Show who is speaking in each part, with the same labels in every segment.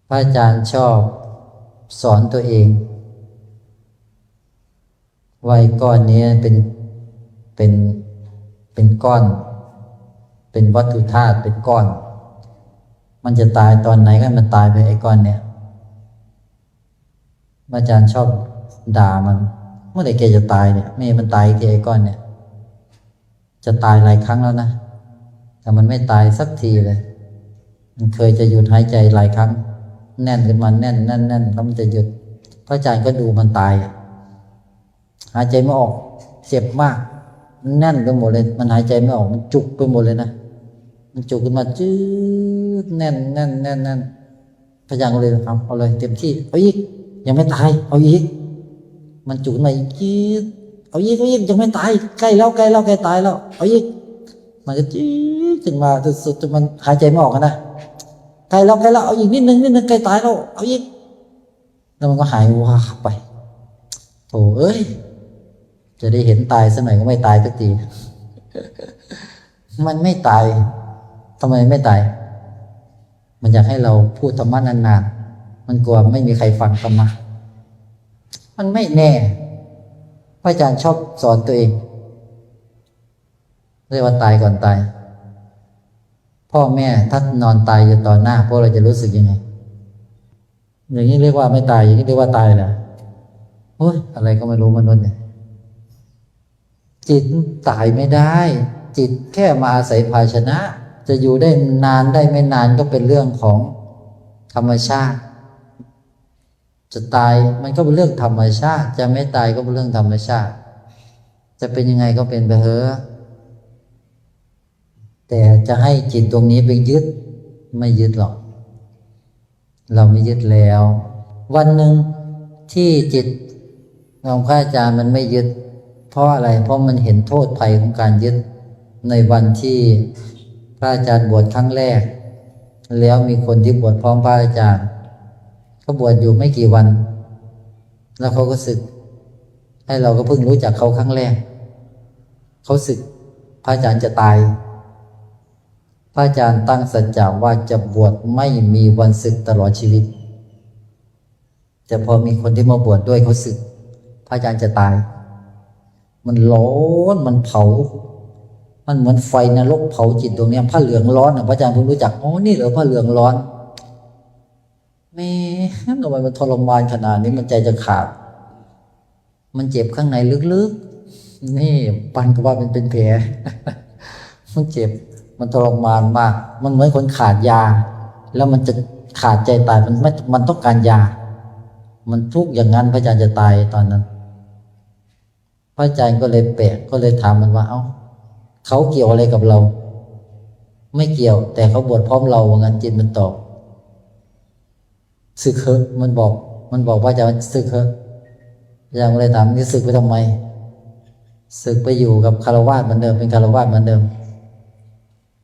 Speaker 1: พระอาจารย์ชอบสอนตัวเองว่าไอ้ก้อนนี้เป็นก้อน เป็นวัตถุธาตุเป็นก้อน มันจะตายตอนไหนก็มันตายไปไอ้ก้อนเนี่ยพระอาจารย์ชอบด่ามันเมื่อไหร่แกจะตายเนี่ยไม่มันตายทีไอ้ก้อนเนี่ยจะตายหลายครั้งแล้วนะแต่มันไม่ตายสักทีเลยมันเคยจะหยุดหายใจหลายครั้งแน่นขึ้นมาแน่นแล้วมันจะหยุดพระอาจารย์ก็ดูมันตายหายใจไม่ออกเจ็บมากแน่นไปหมดเลยมันหายใจไม่ออกมันจุกไปหมดเลยนะมันจุกขึ้นมาจืดแน่นพระอาจารย์ก็เลยเอาเลยเต็มที่เอาอีกยังไม่ตายเอาอีกมันจุกขึ้นมาอีกจืดเอาอีกยังไม่ตายใกล้แล้วใกล้ตายแล้วเอาอีกมันก็จืดขึ้นมาสุดจนมันหายใจไม่ออกนะใกล้แล้วเอาอีกนิดนึงใกล้ตายแล้วเอาอีกแล้วมันก็หายว้าไปโถ่เอ้ยจะได้เห็นตายสักหน่อยก็ไม่ตายสักทีมันไม่ตายทำไมไม่ตายมันอยากให้เราพูดธรรมะนานๆมันกลัวไม่มีใครฟังธรรมะมันไม่แน่พระอาจารย์ชอบสอนตัวเองเรียกว่าตายก่อนตายพ่อแม่ถ้านอนตายอยู่ต่อหน้าพวกเราจะรู้สึกยังไงอย่างนี้เรียกว่าไม่ตายอย่างนี้เรียกว่าตายเหรอโอ้ยอะไรก็ไม่รู้มนุษย์เนี่ยจิตตายไม่ได้จิตแค่มาอาศัยภาชนะจะอยู่ได้นานได้ไม่นานก็เป็นเรื่องของธรรมชาติจะตายมันก็เป็นเรื่องธรรมชาติจะไม่ตายก็เป็นเรื่องธรรมชาติจะเป็นยังไงก็เป็นไปเถอะแต่จะให้จิตตรงนี้ไปยึดไม่ยึดหรอกเราไม่ยึดแล้ววันหนึ่งที่จิตของพระอาจารย์มันไม่ยึดเพราะอะไรเพราะมันเห็นโทษภัยของการยึดในวันที่พระอาจารย์บวชครั้งแรกแล้วมีคนที่บวชพร้อมพระอาจารย์เขาบวชอยู่ไม่กี่วันแล้วเขาก็สึกให้เราก็เพิ่งรู้จักเขาครั้งแรกเขาสึกพระอาจารย์จะตายพระอาจารย์ตั้งสัจจะว่าจะบวชไม่มีวันสึกตลอดชีวิตแต่พอมีคนที่มาบวชด้วยเขาสึกพระอาจารย์จะตายมันร้อนมันเผามันเหมือนไฟนรกเผาจิตตรงนี้ผ้าเหลืองร้อนพระอาจารย์เพิ่งรู้จักอ๋อนี่เหรอผ้าเหลืองร้อนแม่ทำไมมันทรมานขนาดนี้มันใจจะขาดมันเจ็บข้างในลึกๆนี่ปันก็ว่ามันเป็นแผลมันเจ็บมันทรมานมากมันเหมือนคนขาดยาแล้วมันจะขาดใจตายมันต้องการยามันทุกข์อย่างนั้นพระอาจารย์จะตายตอนนั้นพระอาจารย์ก็เลยแปลกก็เลยถามมันว่าเอ้าเขาเกี่ยวอะไรกับเราไม่เกี่ยวแต่เขาบวชพร้อมเราว่างั้นจิตมันตอบสึกเถอะมันบอกพระอาจารย์สึกเถอะพระอาจารย์ก็เลยถามนี่สึกไปทำไมสึกไปอยู่กับคฤหัสถ์เหมือนเดิมเป็นคฤหัสถ์เหมือนเดิม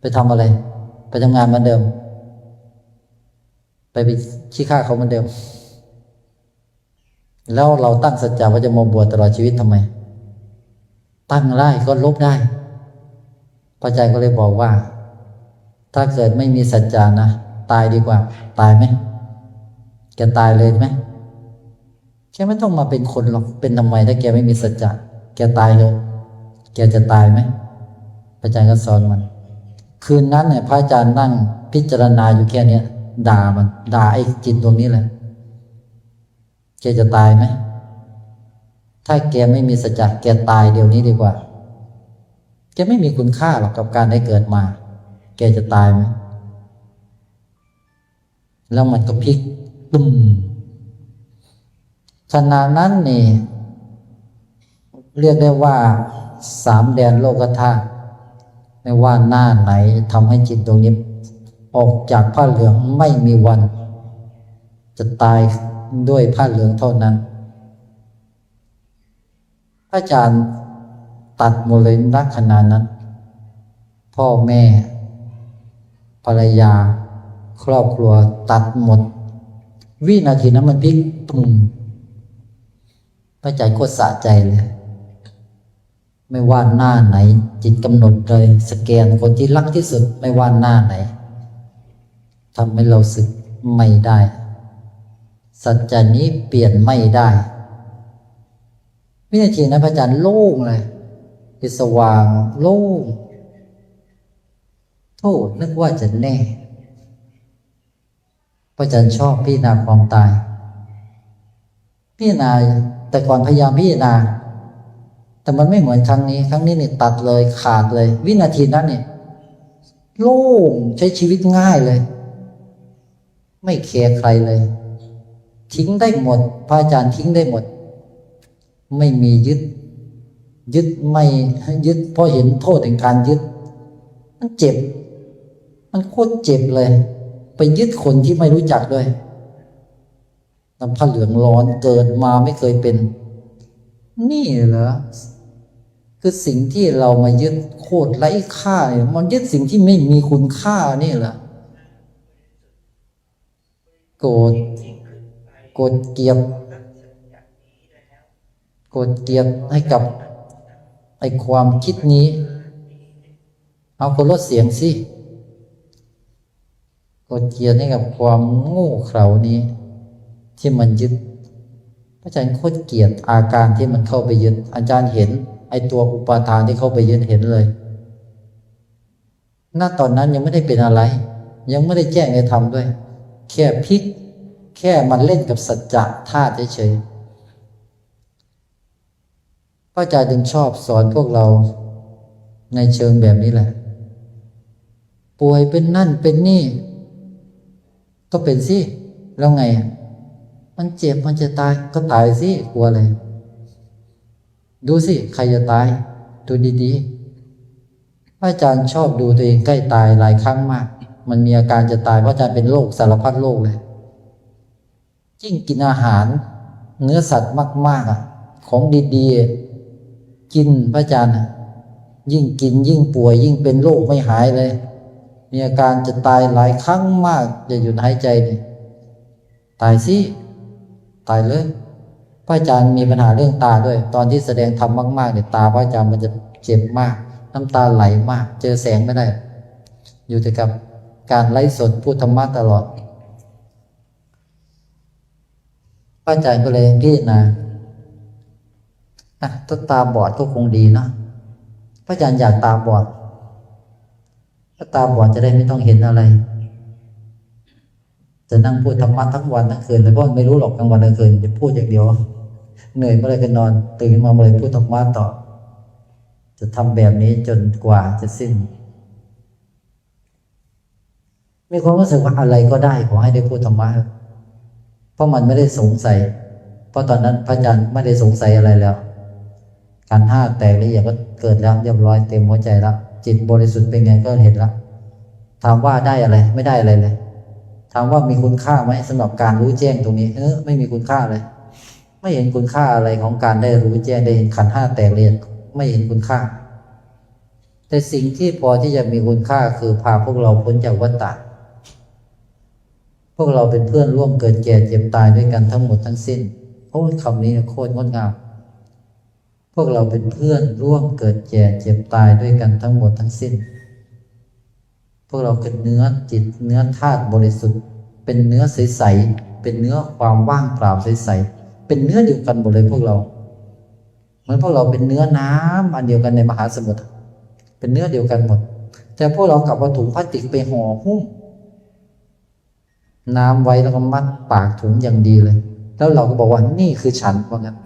Speaker 1: ไปทำอะไรไปทำงานเหมือนเดิมไปขี้ข้าเขาเหมือนเดิมแล้วเราตั้งสัจจะว่าจะมาบวชตลอดชีวิตทำไมตั้งได้ก็ลบได้พระอาจารย์ก็เลยบอกว่าถ้าเกิดไม่มีสัจจะนะตายดีกว่าตายไหมแกตายเลยไหมแกไม่ต้องมาเป็นคนหรอกเป็นทำไมถ้าแกไม่มีสัจจะแกตายเลยแกจะตายไหมพระอาจารย์ก็สอนมันคืนนั้นเนี่ยพระอาจารย์นั่งพิจารณาอยู่แค่นี้ด่ามันด่าไอ้จิตตรงนี้แหละแกจะตายไหมถ้าแกไม่มีสัจจะแกตายเดี๋ยวนี้ดีกว่าแกไม่มีคุณค่าหรอกกับการได้เกิดมาแกจะตายไหมแล้วมันก็พลิกตุ้มขณะนั้นนี่เรียกได้ว่า3 แดนโลกธาตุไม่ว่าหน้าไหนทำให้จิตตรงนี้ออกจากผ้าเหลืองไม่มีวันจะตายด้วยผ้าเหลืองเท่านั้นพระอาจารย์ตัดหมดเลยณขณะนั้นพ่อแม่ภรรยาครอบครัวตัดหมดวินาทีนั้นมันพลิกตุ้มพระอาจารย์โคตรสะใจเลยไม่ว่าหน้าไหนจิตกำหนดเลยสแกนคนที่รักที่สุดไม่ว่าหน้าไหนทำให้เราสึกไม่ได้ สัจจะนี้เปลี่ยนไม่ได้วินาทีนั้นพระอาจารย์โล่งเลยคือสว่างโล่งโทษนึกว่าจะแน่พระอาจารย์ชอบพิจารณาความตายพิจารณาแต่ก่อนพยายามพิจารณาแต่มันไม่เหมือนครั้งนี้นี่ตัดเลยขาดเลยวินาทีนั้นเนี่ยโล่งใช้ชีวิตง่ายเลยไม่แคร์ใครเลยทิ้งได้หมดพระอาจารย์ทิ้งได้หมดไม่มียึดไม่ยึดเพราะเห็นโทษแห่งการยึดมันเจ็บมันโคตรเจ็บเลยไปยึดคนที่ไม่รู้จักด้วยน้ำผ้าเหลืองร้อนเกิดมาไม่เคยเป็นนี่เหรอคือสิ่งที่เรามายึดโคตรไร้ค่าเนี่ยมันยึดสิ่งที่ไม่มีคุณค่านี่เหรอโกรธเกลียดให้กับไอ้ความคิดนี้เอาคนลดเสียงสิโกรธเกลียดให้กับความโง่เขลานี้ที่มันยึดพระอาจารย์โคตรเกลียดอาการที่มันเข้าไปยึดอาจารย์เห็นไอ้ตัวอุปาทานที่เข้าไปยึดเห็นเลยณตอนนั้นยังไม่ได้เป็นอะไรยังไม่ได้แจ้งในธรรมด้วยแค่พลิกแค่มันเล่นกับสัจจะธาตุเฉยๆพระอาจารย์จึงชอบสอนพวกเราในเชิงแบบนี้แหละป่วยเป็นนั่นเป็นนี่ก็เป็นสิแล้วไงมันเจ็บมันจะตายก็ตายสิกลัวอะไรดูสิใครจะตายดูดีๆพระอาจารย์ชอบดูตัวเองใกล้ตายหลายครั้งมากมันมีอาการจะตายเพราะอาจารย์เป็นโรคสารพัดโรคเลยยิ่งกินอาหารเนื้อสัตว์มากๆของดีๆกินพระอาจารย์ยิ่งกินยิ่งป่วยยิ่งเป็นโรคไม่หายเลยมีอาการจะตายหลายครั้งมากจะหยุดหายใจเนี่ยตายสิตายเลยพระอาจารย์มีปัญหาเรื่องตาด้วยตอนที่แสดงธรรมมากๆเนี่ยตาพระอาจารย์มันจะเจ็บมากน้ำตาไหลมากเจอแสงไม่ได้อยู่แต่กับการไลฟ์สดพูดธรรมะตลอดพระอาจารย์ก็เลยพิจารณาถ้าตาบอดก็คงดีนะพระอาจารย์อยากตาบอดถ้าตาบอดจะได้ไม่ต้องเห็นอะไรจะนั่งพูดธรรมะทั้งวันทั้งคืนเลยเพราะไม่รู้หรอกกลางวันกลางคืนจะพูดอย่างเดียวเหนื่อยเมื่อไรก็นอนตื่นมาเมื่อไรพูดธรรมะต่อจะทำแบบนี้จนกว่าจะสิ้นมีความรู้สึกว่าอะไรก็ได้ขอให้ได้พูดธรรมะเพราะมันไม่ได้สงสัยเพราะตอนนั้นพระอาจารย์ไม่ได้สงสัยอะไรแล้วขันธ์ห้าแตกละเอียดก็เกิดแล้วเรียบร้อยเต็มหัวใจแล้วจิตบริสุทธิ์เป็นไงก็เห็นแล้วถามว่าได้อะไรไม่ได้อะไรเลยถามว่ามีคุณค่าไหมสำหรับการรู้แจ้งตรงนี้ไม่มีคุณค่าเลยไม่เห็นคุณค่าอะไรของการได้รู้แจ้งได้เห็นขันธ์ห้าแตกละเอียดไม่เห็นคุณค่าแต่สิ่งที่พอที่จะมีคุณค่าคือพาพวกเราพ้นจากวัฏฏะพวกเราเป็นเพื่อนร่วมเกิดแก่เจ็บตายด้วยกันทั้งหมดทั้งสิ้นโอ้คำนี้โคตรงดงามพวกเราเป็นเพื่อนร่วมเกิดแก่เจ็บตายด้วยกันทั้งหมดทั้งสิ้นพวกเราเป็นเนื้อจิตเนื้อธาตุบริสุทธิ์เป็นเนื้อใสๆเป็นเนื้อความว่างเปล่าใสๆเป็นเนื้อเดียวกันหมดเลยพวกเราเหมือนพวกเราเป็นเนื้อน้ำอันเดียวกันในมหาสมุทรเป็นเนื้อเดียวกันหมดแต่พวกเรากลับเอาถุงพลาสติกไปห่อหุ้มน้ำไว้แล้วก็มัดปากถุงอย่างดีเลยแล้วเราก็บอกว่านี่คือฉันว่างั้น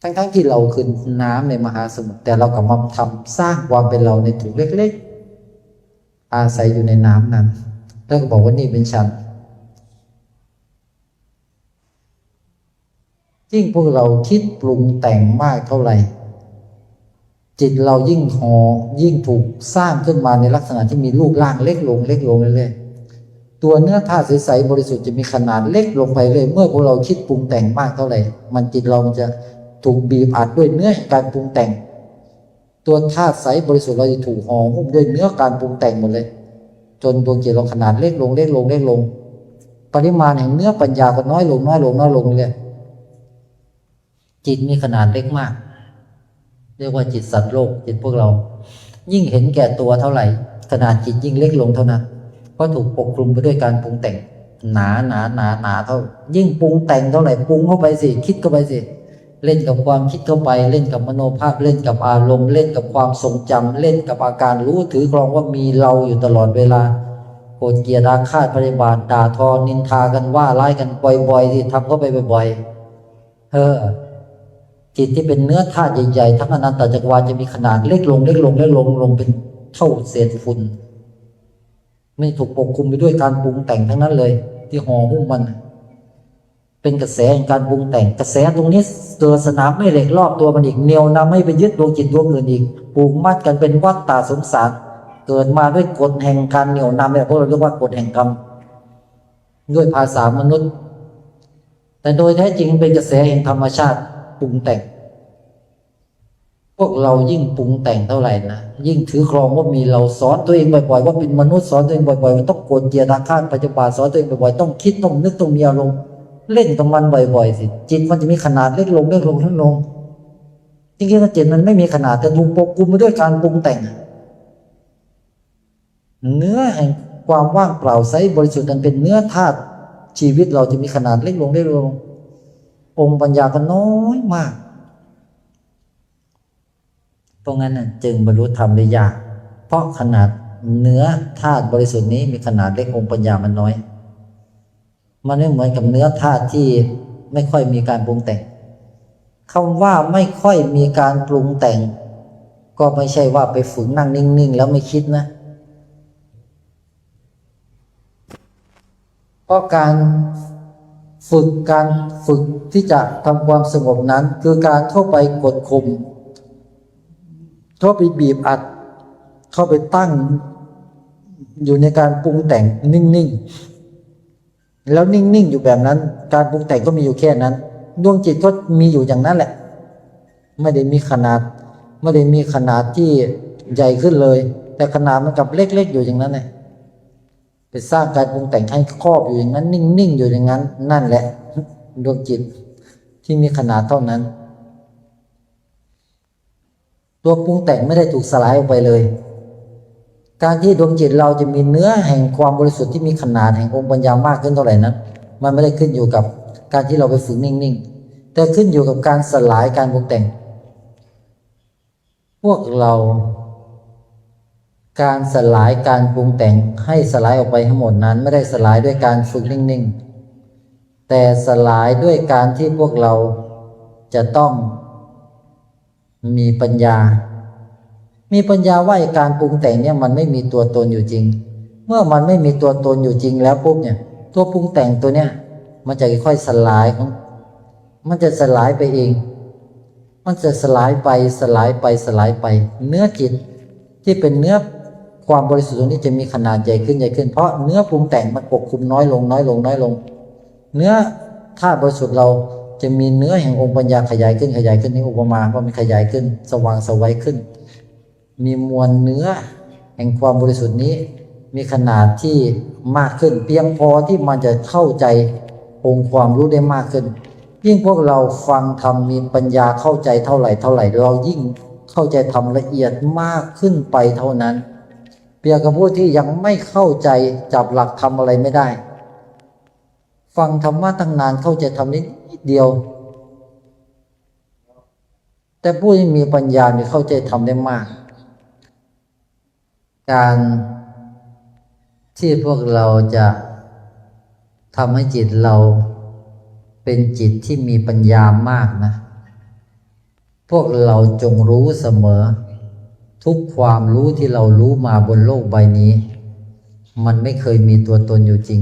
Speaker 1: ทั้งที่เราคือน้ำในมหาสมุทรแต่เรากลับมาทำสร้างความเป็นเราในถุงเล็กๆอาศัยอยู่ในน้ำนั้นแล้วก็บอกว่านี่เป็นฉันยิ่งพวกเราคิดปรุงแต่งมากเท่าไหร่จิตเรายิ่งยิ่งถูกสร้างขึ้นมาในลักษณะที่มีรูปร่างเล็กลงเรื่อยๆตัวเนื้อธาตุใสๆบริสุทธิ์จะมีขนาดเล็กลงไปเรื่อยเมื่อพวกเราคิดปรุงแต่งมากเท่าไหร่มันจิตเราจะถูกบีบอัดด้วยเนื้อการปรุงแต่งตัวธาตุใสบริสุทธิ์เราจะถูกห่อหุ้มด้วยเนื้อการปรุงแต่งหมดเลยจนดวงจิตเราขนาดเล็กลงปริมาณแห่งเนื้อปัญญาก็น้อยลงเลยจิตมีขนาดเล็กมากเรียกว่าจิตสัตว์โลกจิตพวกเรายิ่งเห็นแก่ตัวเท่าไหร่ขนาดจิตยิ่งเล็กลงเท่านั้นเพราะถูกปกคลุมไปด้วยการปรุงแต่ง หนาหนาหนาหนาเท่ายิ่งปรุงแต่งเท่าไหร่ปรุงเข้าไปสิคิดเข้าไปสิเล่นกับความคิดเข้าไปเล่นกับมโนภาพเล่นกับอารมณ์เล่นกับความทรงจำเล่นกับอาการรู้ถือครองว่ามีเราอยู่ตลอดเวลาโกรธเกลียดอาฆาตพยาบาทด่าทอนินทากันว่าร้ายกันบ่อยๆที่ทำเข้าไปบ่อยๆจิตที่เป็นเนื้อธาตุใหญ่ๆทั้งอนันตจักรวาลจะมีขนาดเล็กลงเล็กลงเล็กลงลงเป็นเท่าเศษฝุ่นไม่ถูกปกคลุมไปด้วยการปรุงแต่งทั้งนั้นเลยที่ห่อหุ้มมันเป็นกระแสแห่งการปรุงแต่งกระแสตรงนี้เกิดสนามแม่เหล็กรอบตัวมันอีกเหนี่ยวนำให้ไปยึดดวงจิตดวงอื่นอีกผูกมัดกันเป็นวัฏฏะสงสารเกิดมาด้วยกฎแห่งการเหนี่ยวนำเนี่ยพวกเราเรียกว่ากฎแห่งกรรมด้วยภาษามนุษย์แต่โดยแท้จริงเป็นกระแสแห่งธรรมชาติปรุงแต่งพวกเรายิ่งปรุงแต่งเท่าไหร่นะยิ่งถือครองว่ามีเราสอนตัวเองบ่อยๆว่าเป็นมนุษย์สอนตัวเองบ่อยๆว่าต้องโกรธเกลียดอาฆาตพยาบาทสอนตัวเองบ่อยๆต้องคิดต้องนึกต้องมีอารมณ์เล่นกับมันบ่อยๆสิจิตมันจะมีขนาดเล็กลงเล็กลงเล็กลงจริงๆจิตมันไม่มีขนาดแต่ถูกปกคลุมไปด้วยการปรุงแต่งเนื้อแห่งความว่างเปล่าไร้บริสุทธิ์นั้นเป็นเนื้อธาตุชีวิตเราจะมีขนาดเล็กลงเล็กลงองค์ปัญญาก็น้อยมากเพราะงั้นจึงบรรลุธรรมได้ยากเพราะขนาดเนื้อธาตุบริสุทธิ์นี้มีขนาดเล็กองค์ปัญญามันน้อยมันไม่เหมือนกับเนื้อธาตุที่ไม่ค่อยมีการปรุงแต่งคำว่าไม่ค่อยมีการปรุงแต่งก็ไม่ใช่ว่าไปฝึกนั่งนิ่งๆแล้วไม่คิดนะเพราะการฝึกที่จะทำความสงบนั้นคือการเข้าไปกดข่มเข้าไปบีบอัดเข้าไปตั้งอยู่ในการปรุงแต่งนิ่งๆแล้วนิ่งๆอยู่แบบนั้นการปรุงแต่งก็มีอยู่แค่นั้นดวงจิตก็มีอยู่อย่างนั้นแหละไม่ได้มีขนาดที่ใหญ่ขึ้นเลยแต่ขนาดมันกับเล็กๆอยู่อย่างนั้นเลยไปสร้างการปรุงแต่งให้ครอบอยู่อย่างนั้นนิ่งๆอยู่อย่างนั้นนั่นแหละดวงจิตที่มีขนาดเท่านั้นตัวปรุงแต่งไม่ได้ถูกสลายออกไปเลยการที่ดวงจิตเราจะมีเนื้อแห่งความบริสุทธิ์ที่มีขนาดแห่งองค์ปัญญามากขึ้นเท่าไหร่นั้นมันไม่ได้ขึ้นอยู่กับการที่เราไปฝึกนิ่งๆแต่ขึ้นอยู่กับการสลายการปรุงแต่งพวกเราการสลายการปรุงแต่งให้สลายออกไปทั้งหมดนั้นไม่ได้สลายด้วยการฝึกนิ่งๆแต่สลายด้วยการที่พวกเราจะต้องมีปัญญาว่าการปรุงแต่งเนี่ยมันไม่มีตัวตนอยู่จริงเมื่อมันไม่มีตัวตนอยู่จริงแล้วปุ๊บเนี่ยตัวปรุงแต่งตัวเนี้ยมันจะค่อยๆสลายมันจะสลายไปเองมันจะสลายไปเนื้อจิตที่เป็นเนื้อความบริสุทธิ์ตรงนี้จะมีขนาดใหญ่ขึ้นเพราะเนื้อปรุงแต่งมันปกคลุมน้อยลงเนื้อธาตุบริสุทธิ์เราจะมีเนื้อแห่งองค์ปัญญาขยายขึ้นนี่อุปมาว่ามันขยายขึ้นสว่างไสวขึ้นมีมวลเนื้อแห่งความบริสุทธิ์นี้มีขนาดที่มากขึ้นเพียงพอที่มันจะเข้าใจองค์ความรู้ได้มากขึ้นยิ่งพวกเราฟังธรรมมีปัญญาเข้าใจเท่าไหร่เรายิ่งเข้าใจธรรมละเอียดมากขึ้นไปเท่านั้นเปรียบกับผู้ที่ยังไม่เข้าใจจับหลักธรรมอะไรไม่ได้ฟังธรรมะตั้งนานเข้าใจธรรมนิดเดียวแต่ผู้ที่มีปัญญาเนี่ยเข้าใจธรรมได้มากการที่พวกเราจะทำให้จิตเราเป็นจิตที่มีปัญญามากนะพวกเราจงรู้เสมอทุกความรู้ที่เรารู้มาบนโลกใบนี้มันไม่เคยมีตัวตนอยู่จริง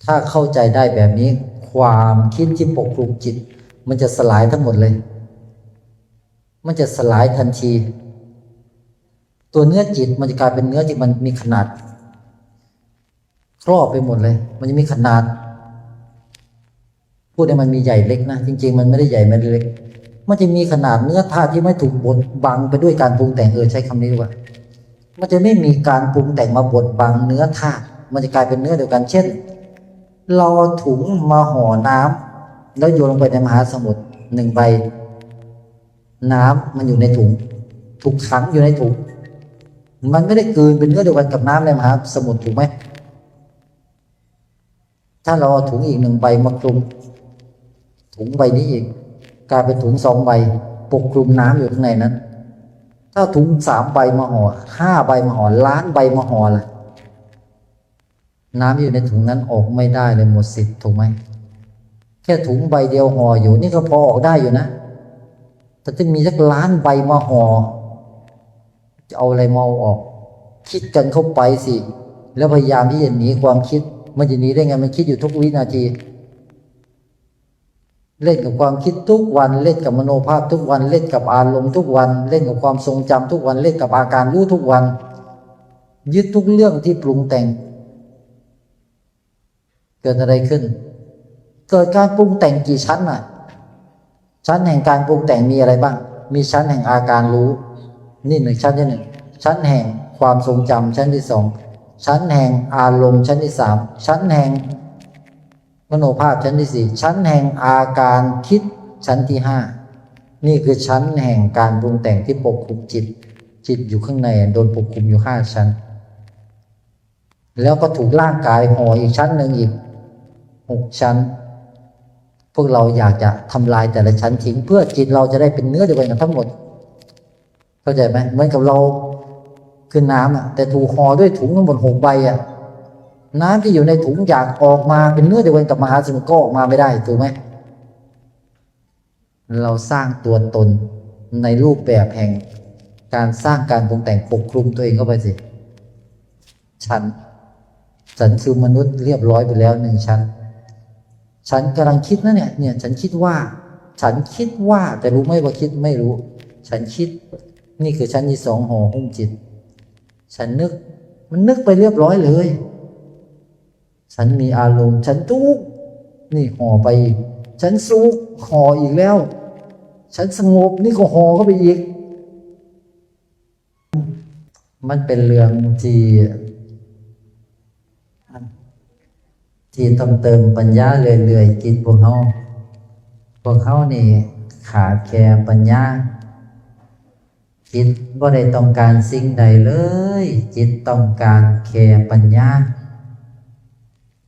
Speaker 1: ถ้าเข้าใจได้แบบนี้ความคิดที่ปกคลุมจิตมันจะสลายทั้งหมดเลยมันจะสลายทันทีตัวเนื้อจิตมันจะกลายเป็นเนื้อที่มันมีขนาดครอบไปหมดเลยมันจะมีขนาดพูดให้มันมีใหญ่เล็กนะจริงๆมันไม่ได้ใหญ่ไม่ได้เล็กมันจะมีขนาดเนื้อธาตุที่ไม่ถูกบดบังไปด้วยการปรุงแต่งใช้คำนี้ดีกว่ามันจะไม่มีการปรุงแต่งมาบดบังเนื้อธาตุมันจะกลายเป็นเนื้อเดียวกันเช่นเราเอาถุงมาห่อน้ำแล้วโยนลงไปในมหาสมุทร1 ใบน้ำมันอยู่ในถุงถูกขังอยู่ในถุงมันไม่ได้กลืนเป็นเนื้อเดียวกันกับน้ำในมหาสมุทรถูกไหม ถ้าเราเอาถุงอีก1 ใบมาคลุมถุงใบนี้อีกกลายเป็นถุง2 ใบปกคลุมน้ำอยู่ข้างในนั้นถ้าถุง3 ใบมาห่อ5 ใบมาห่อล้านใบมาห่อล่ะน้ำอยู่ในถุงนั้นออกไม่ได้เลยหมดสิทธิ์ถูกไหมแค่ถุงใบเดียวห่ออยู่นี่ก็พอออกได้อยู่นะแต่จะมีสักล้านใบมาห่อจะเอาอะไรมาออกคิดกันเข้าไปสิแล้วพยายามที่จะหนีความคิดมันจะหนีได้ไงมันคิดอยู่ทุกวินาทีเล่นกับความคิดทุกวันเล่นกับมโนภาพทุกวันเล่นกับอารมณ์ทุกวันเล่นกับความทรงจำทุกวันเล่นกับอาการรู้ทุกวันยึดทุกเรื่องที่ปรุงแต่งเกิดอะไรขึ้นเกิดการปรุงแต่งกี่ชั้นน่ะชั้นแห่งการปรุงแต่งมีอะไรบ้างมีชั้นแห่งอาการรู้นี่ชั้นที่1ชั้นแห่งความทรงจำชั้นที่2ชั้นแห่งอารมณ์ชั้นที่3ชั้นแห่งมโนภาพชั้นที่4ชั้นแห่งอาการคิดชั้นที่5นี่คือชั้นแห่งการปรุงแต่งที่ปกคลุมจิตอยู่ข้างในโดนปกคลุมอยู่5 ชั้นแล้วก็ถูกร่างกายห่ออีกชั้นหนึ่งอีก6 ชั้นพวกเราอยากจะทำลายแต่ละชั้นทิ้งเพื่อจิตเราจะได้เป็นเนื้อเดียวกันกับทั้งหมดเข้าใจไหมเหมือนกับเราคือน้ำแต่ถูกห่อด้วยถุงทั้งหมด6 ใบน้ำที่อยู่ในถุงอยากออกมาเป็นเนื้อเดียวกันกับมหาสมุทรก็ออกมาไม่ได้ถูกไหมเราสร้างตัวตนในรูปแบบแห่งการสร้างการปรุงแต่งปกคลุมตัวเองเข้าไปสิฉันคือมนุษย์เรียบร้อยไปแล้ว1 ชั้นฉันกำลังคิดนะเนี่ยฉันคิดว่าแต่รู้ไหมว่าคิดไม่รู้ฉันคิดนี่คือชั้นที่2ห่อหุ้มจิตฉันนึกมันนึกไปเรียบร้อยเลยฉันมีอารมณ์ฉันทุกข์นี่ห่อไปอีกฉันสุขห่ออีกแล้วฉันสงบนี่ก็ห่อเข้าไปอีกมันเป็นเรื่องที่ต้องเติมปัญญาเรื่อยๆจิตพวกเขานี่ขาดแคลนปัญญาจิตบ่ได้ต้องการสิ่งใดเลยจิตต้องการแค่ปัญญา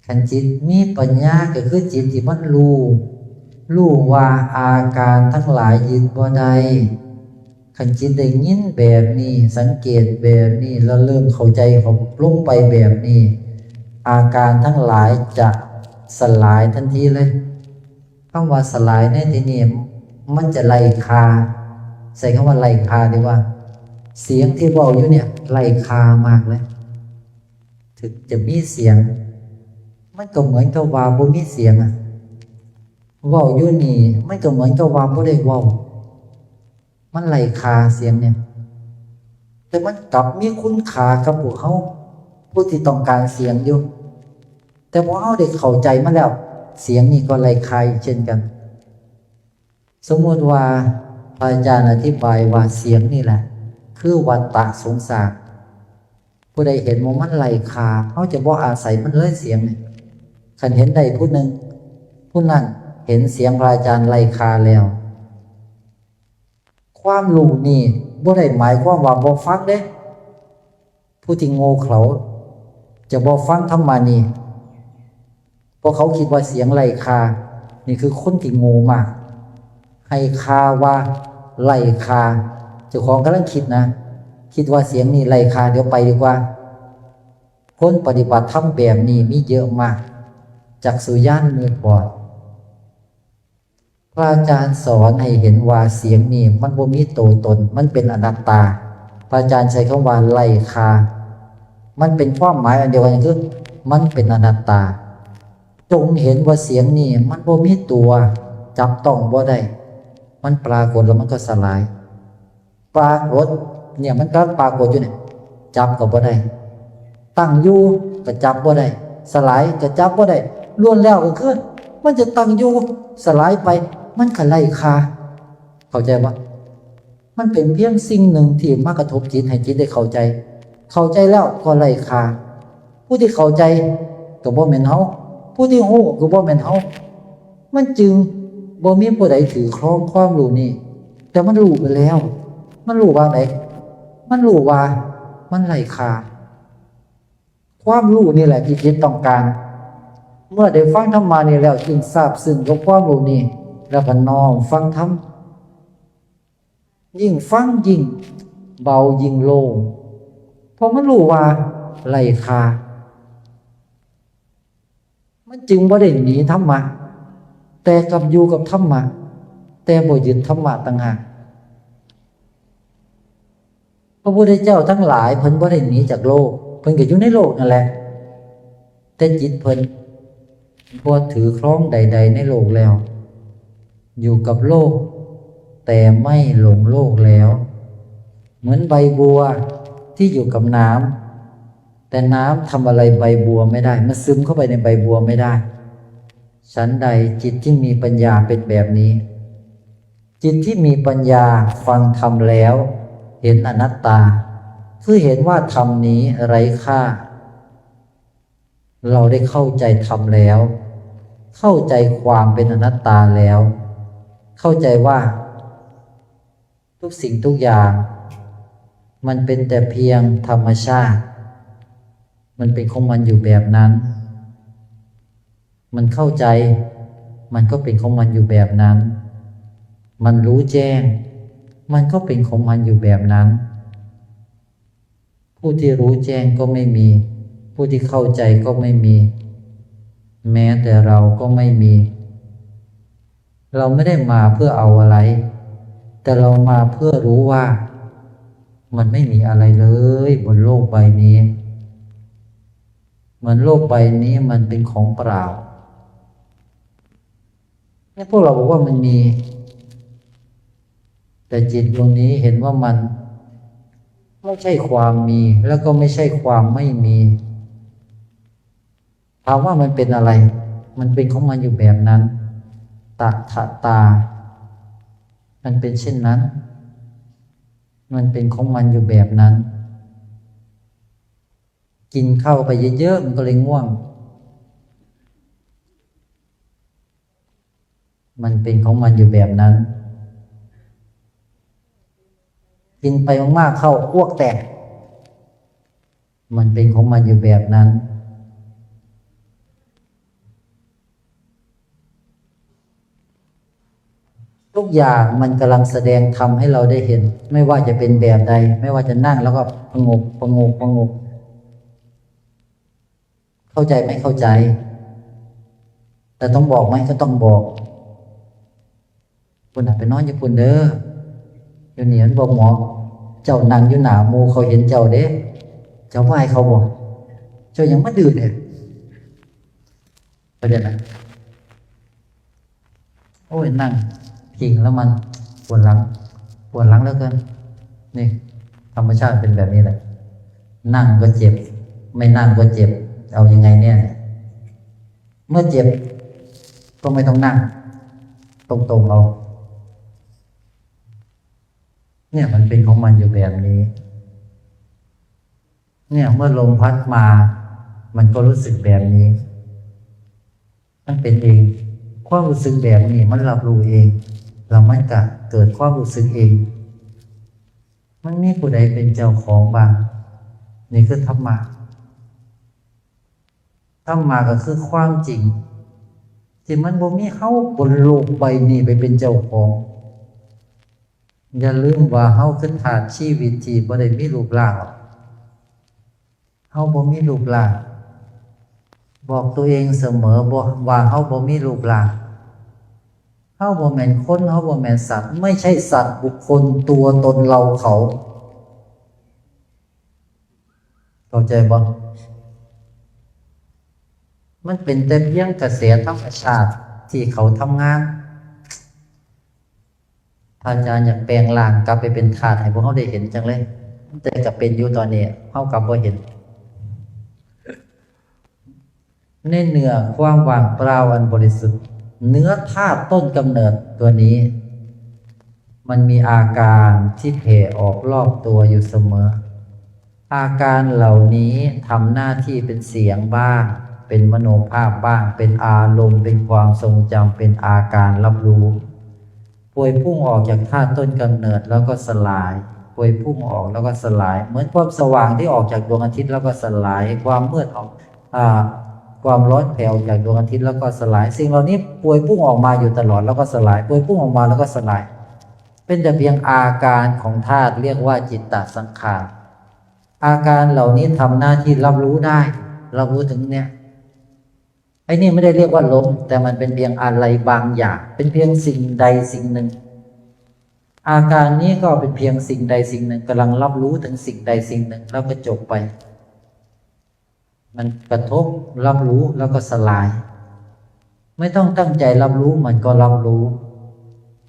Speaker 1: คันจิตมีปัญญาก็คือจิตที่มันรู้ว่าอาการทั้งหลายยึดบ่ได้คันจิตได้ยินแบบนี้สังเกตแบบนี้แล้วเริ่มเข้าใจเขาลงไปแบบนี้อาการทั้งหลายจะสลายทันทีเลยคำว่าสลายในที่นี้มันจะไล่คาใส่คำว่าไล่คาดีว่าเสียงที่เว้าอยู่เนี่ยไล่คามากเลยถึงจะมีเสียงมันก็เหมือนกับว่าบ่มีเสียงเว้าอยู่นี่มันก็เหมือนกับว่าบ่ได้เว้ามันไล่คาเสียงเนี่ยแต่มันกลับมีคุณค่ากับพวกเขาผู้ที่ต้องการเสียงอยู่แต่พอเขาได้เข้าใจมาแล้วเสียงนี่ก็ไล่คาเช่นกันสมมติว่าอาจารย์อธิบายว่าเสียงนี่แหละคือวัฏฏะสงสารผู้ใดเห็นว่ามันไล่คาเขาจะบ่อาศัยมันเลยเสียงนี่คันเห็นใดผู้หนึ่งผู้นั้นเห็นเสียงพระอาจารย์ไล่คาแล้วความรู้นี่บ่ได้หมายความว่าบ่ฟังเด้ผู้ที่โง่เขลาจะบ่ฟังธรรมะนี่เพราะเขาคิดว่าเสียงไล่คานี่คือคนที่โง่มากให้คาว่าไล่คาเจ้าของกำลังคิดนะคิดว่าเสียงนี่ไล่คาเดี๋ยวไปดีกว่าคนปฏิบัติธรรมแบบนี้มีเยอะมากจักษุญาณมืดบอดพระอาจารย์สอนให้เห็นว่าเสียงนี่มันบ่มีตัวตนมันเป็นอนัตตาพระอาจารย์ใช้คำว่าไล่คามันเป็นความหมายอันเดียวกันคือมันเป็นอนัตตาจงเห็นว่าเสียงนี่มันบ่มีตัวจับต้องบ่ได้มันปรากฏแล้วมันก็สลายปรากฏเนี่ยมันก็ปรากฏอยู่เนี่ยจับก็บ่ได้ตั้งอยู่ก็จับบ่ได้สลายก็จับบ่ได้ล้วนแล้วก็คือมันจะตั้งอยู่สลายไปมันก็ไล่คาเข้าใจปะมันเป็นเพียงสิ่งหนึ่งที่มากระทบจิตให้จิตได้เข้าใจแล้วก็ไล่คาผู้ที่เข้าใจก็บ่แม่นเฮาผู้ที่ฮู้ก็บ่แม่นเฮามันจึงบ่มีผู้ใดถือครองความรู้นี้แต่มันรู้ไปแล้วมันรู้ว่าไหนมันรู้ว่ามันไล่คาความรู้นี่แหละที่จิตต้องการ เมื่อได้ฟังธรรมานี่แล้วจึงทราบซึ้งกับความรู้นี้แล้วก็น้อมฟังธรรมยิ่งฟังยิ่งเบายิ่งโล่งเพราะมันรู้ว่าไร้ค่ามันจึงบ่ได้หนีธรรมะแต่กลับอยู่กับธรรมะแต่บ่ยึดธรรมะต่างหากพระพุทธเจ้าทั้งหลายเพิ่นบ่ได้หนีจากโลกเพิ่นก็อยู่ในโลกนั่นแหละแต่จิตเพิ่นบ่ถือครองใดๆในโลกแล้วอยู่กับโลกแต่ไม่หลงโลกแล้วเหมือนใบบัวที่อยู่กับน้ำแต่น้ำทำอะไรใบบัวไม่ได้มันซึมเข้าไปในใบบัวไม่ได้ฉันใดจิตที่มีปัญญาเป็นแบบนี้จิตที่มีปัญญาฟังธรรมแล้วเห็นอนัตตาคือเห็นว่าธรรมนี้ไร้ค่าเราได้เข้าใจธรรมแล้วเข้าใจความเป็นอนัตตาแล้วเข้าใจว่าทุกสิ่งทุกอย่างมันเป็นแต่เพียงธรรมชาติมันเป็นของมันอยู่แบบนั้นมันเข้าใจมันก็เป็นของมันอยู่แบบนั้นมันรู้แจ้งมันก็เป็นของมันอยู่แบบนั้นผู้ที่รู้แจ้งก็ไม่มีผู้ที่เข้าใจก็ไม่มีแม้แต่เราก็ไม่มีเราไม่ได้มาเพื่อเอาอะไรแต่เรามาเพื่อรู้ว่ามันไม่มีอะไรเลยบนโลกใบนี้เหมือนโลกใบนี้มันเป็นของเปล่าเนี่ยพวกเราบอกว่ามันมีแต่จิตดวงนี้เห็นว่ามันไม่ใช่ความมีแล้วก็ไม่ใช่ความไม่มีถามว่ามันเป็นอะไรมันเป็นของมันอยู่แบบนั้นตถตามันเป็นเช่นนั้นมันเป็นของมันอยู่แบบนั้นกินข้าวไปเยอะๆมันก็เลยง่วงมันเป็นของมันอยู่แบบนั้นกินไปมากๆเข้าอ้วกแตกมันเป็นของมันอยู่แบบนั้นทุกอย่างมันกำลังแสดงธรรมให้เราได้เห็นไม่ว่าจะเป็นแบบใดไม่ว่าจะนั่งแล้วก็พงกเข้าใจไหมเข้าใจแต่ต้องบอกไหมก็ต้องบอกคุณไปนอนอยู่คุณเด้ออยู่นี่มันบอกหมอเจ้านั่งอยู่หนาหมู่เขาเห็นเจ้าเด้เจ้าไหว้เขาบอกเจ้ายังมาดื่มเนี่ยประเด็นนะโอ้ยนั่งพิงแล้วมันปวดหลังแล้วเกินนี่ธรรมชาติเป็นแบบนี้แหละนั่งก็เจ็บไม่นั่งก็เจ็บเอายังไงเนี่ยเมื่อเจ็บก็ไม่ต้องนั่งตรงๆเอาเนี่ยมันเป็นของมันอยู่แบบนี้เนี่ยเมื่อลมพัดมามันก็รู้สึกแบบนี้มันเป็นเองความรู้สึกแบบนี้มันรับรู้เองเราไม่กะเกิดความรู้สึกเองมันมีผู้ใดเป็นเจ้าของบ้างนี่คือธรรมะธรรมะก็คือความจริงที่มันบ่มีเฮาบนโลกใบนี้ไปเป็นเจ้าของอย่าลืมว่าเฮาคือธาตุชีวิตที่บ่ได้มีรูปร่างเฮาบ่มีรูปร่างบอกตัวเองเสมอบ่ว่าเฮาบ่มีรูปร่างเฮาบ่แม่นคนเฮาบ่แม่นสัตว์ไม่ใช่สัตว์บุคคลตัวตนเราเขาเข้าใจบ่มันเป็นแต่เพียงกระแสธรรมชาติที่เขาทำงานอาจารย์อยากแปลงร่างกลับไปเป็นธาตุให้พวกเขาได้เห็นจังเลยแต่ก็เป็นอยู่ตอนนี้เขากลับบ่เห็นในเนื้อความว่างเปล่าอันบริสุทธิ์เนื้อธาตุต้นกำเนิดตัวนี้มันมีอาการที่แผ่ออกรอบตัวอยู่เสมออาการเหล่านี้ทำหน้าที่เป็นเสียงบ้างเป็นมโนภาพบ้างเป็นอารมณ์เป็นความทรงจำเป็นอาการรับรู้พวยพุ่งออกจากธาตุต้นกำเนิดแล้วก็สลายพวยพุ่งออกแล้วก็สลายเหมือนความสว่างที่ออกจากดวงอาทิตย์แล้วก็สลายความมืดออก ความร้อนแผ่วจากดวงอาทิตย์แล้วก็สลายสิ่งเหล่านี้ป่วยพุ่งออกมาอยู่ตลอดแล้วก็สลายป่วยพุ่งออกมาแล้วก็สลายเป็นแต่เพียงอาการของธาตุเรียกว่าจิตตสังขารอาการเหล่านี้ทำหน้าที่รับรู้ได้รับรู้ถึงเนี่ยไอ้นี่ไม่ได้เรียกว่าลมแต่มันเป็นเพียงอะไรบางอย่างเป็นเพียงสิ่งใดสิ่งหนึ่งอาการนี้ก็เป็นเพียงสิ่งใดสิ่งหนึ่งกำลังรับรู้ถึงสิ่งใดสิ่งหนึ่งแล้วก็จบไปมันกระทบรับรู้แล้วก็สลายไม่ต้องตั้งใจรับรู้มันก็รับรู้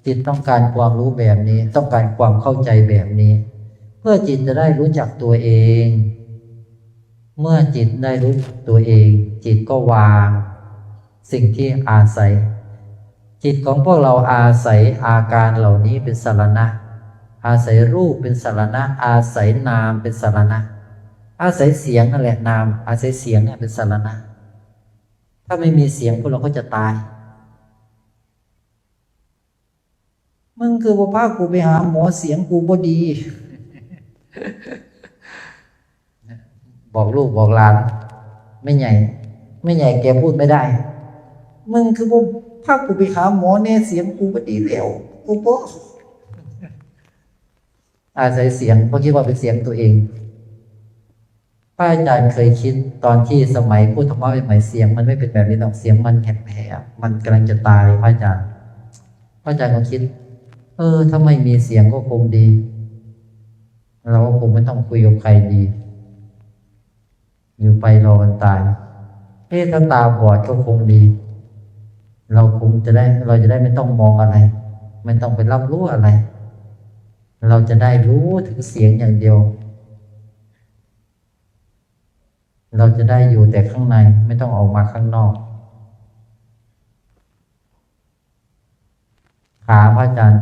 Speaker 1: จิตต้องการความรู้แบบนี้ต้องการความเข้าใจแบบนี้เพื่อจิตจะได้รู้จักตัวเองเมื่อจิตได้รู้จักตัวเองจิตก็วางสิ่งที่อาศัยจิตของพวกเราอาศัยอาการเหล่านี้เป็นสรณะอาศัยรูปเป็นสรณะอาศัยนามเป็นสรณะอาศัยเสียงนั่นแหละนามอาศัยเสียงเนี่ยเป็นสรณะถ้าไม่มีเสียงพวกเราก็จะตายมึงคือบ่พากูไปหาหมอเสียงกูบ่ดีบอกลูกบอกหลานไม่ใหญ่แกพูดไม่ได้มึงคือบ่พากูไปหาหมอแน่เสียงกูบ่ดีแล้วกูบ่อาศัยเสียงเพราะคิดว่าเป็นเสียงตัวเองพระอาจารย์เคยคิดตอนที่สมัยพูดธรรมะใหม่ๆเสียงมันไม่เป็นแบบนี้หรอกเสียงมันแหบๆมันกำลังจะตายพระอาจารย์ก็คิดถ้าไม่มีเสียงก็คงดีเราก็คงไม่ต้องคุยกับใครดีอยู่ไปรอวันตายถ้าตาบอดก็คงดีเราจะได้ไม่ต้องมองอะไรไม่ต้องไปรับรู้อะไรเราจะได้รู้ถึงเสียงอย่างเดียวเราจะได้อยู่แต่ข้างในไม่ต้องออกมาข้างนอกขาพระอาจารย์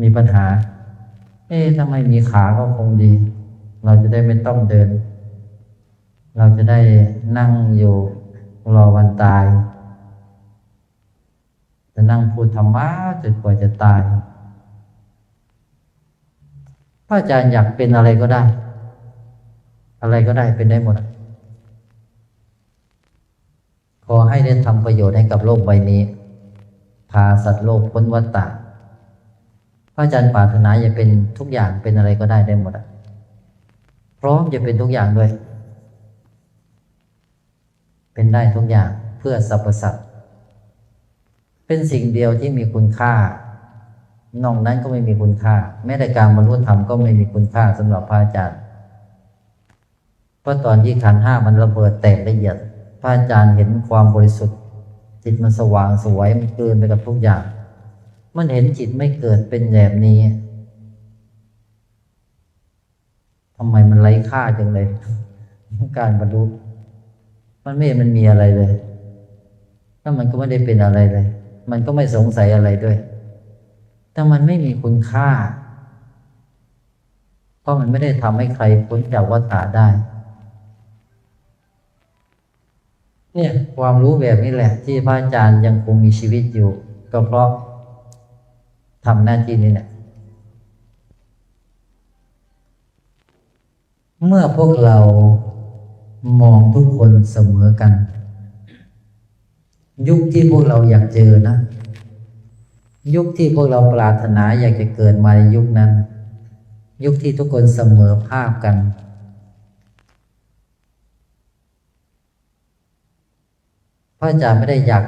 Speaker 1: มีปัญหาถ้าไม่มีขาก็คงดีเราจะได้ไม่ต้องเดินเราจะได้นั่งอยู่รอวันตายจะนั่งพูดธรรมะจนกว่าจะตายพระอาจารย์อยากเป็นอะไรก็ได้เป็นได้หมดขอให้ได้ทำประโยชน์ให้กับโลกใบนี้พาสัตว์โลกพ้นวัฏฏะพระอาจารย์ปรารถนาอย่าเป็นทุกอย่างเป็นอะไรก็ได้หมดพร้อมจะเป็นทุกอย่างด้วยเป็นได้ทุกอย่างเพื่อสรรพสัตว์เป็นสิ่งเดียวที่มีคุณค่านอกนั้นก็ไม่มีคุณค่าแม้แต่การบรรลุธรรมก็ไม่มีคุณค่าสำหรับพระอาจารย์เพราะตอนที่ขันธ์ห้ามันระเบิดแตกละเอียดพระอาจารย์เห็นความบริสุทธิ์จิตมันสว่างสวยมันเกินไปกับทุกอย่างมันเห็นจิตไม่เกิดเป็นแบบนี้ทำไมมันไร้ค่าจังเลยการบรรลุมันมีอะไรเลยถ้ามันก็ไม่ได้เป็นอะไรเลยมันก็ไม่สงสัยอะไรด้วยแต่มันไม่มีคุณค่าเพราะมันไม่ได้ทำให้ใครพ้นจากวัฏฏะได้เนี่ยความรู้แบบนี้แหละที่พระอาจารย์ยังคงมีชีวิตอยู่ก็เพราะทำหน้าที่นี้แหละเมื่อพวกเรามองทุกคนเสมอกันยุคที่พวกเราอยากเจอนะยุคที่พวกเราปรารถนาอยากจะเกิดมาในยุคนั้นยุคที่ทุกคนเสมอภาคกันพระอาจารย์ไม่ได้อยาก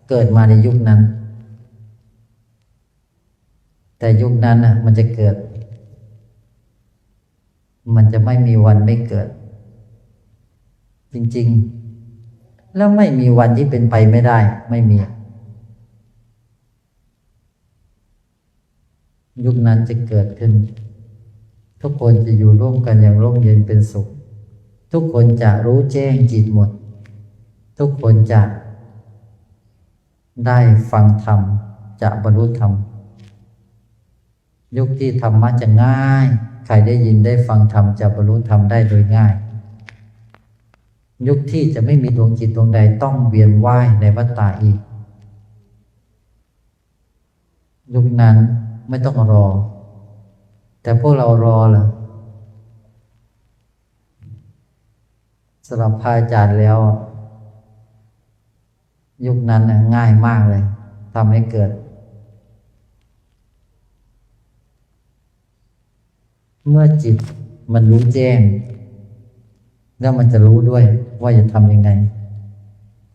Speaker 1: เกิดมาในยุคนั้นแต่ยุคนั้นมันจะเกิดมันจะไม่มีวันไม่เกิดจริงๆแล้วไม่มีวันที่เป็นไปไม่ได้ไม่มียุคนั้นจะเกิดขึ้นทุกคนจะอยู่ร่วมกันอย่างร่มเย็นเป็นสุขทุกคนจะรู้แจ้งจิตหมดทุกคนจะได้ฟังธรรมจะบรรลุธรรมยุคที่ธรรมะจะง่ายใครได้ยินได้ฟังธรรมจะบรรลุธรรมได้โดยง่ายยุคที่จะไม่มีดวงจิตดวงใดต้องเวียนว่ายในวัฏฏะอีกยุคนั้นไม่ต้องรอแต่พวกเรารอเหรอสำหรับพระอาจารย์แล้ว ยุคนั้นนะง่ายมากเลยทำให้เกิดเมื่อจิตมันรู้แจ้งแล้วมันจะรู้ด้วยว่าจะทำยังไง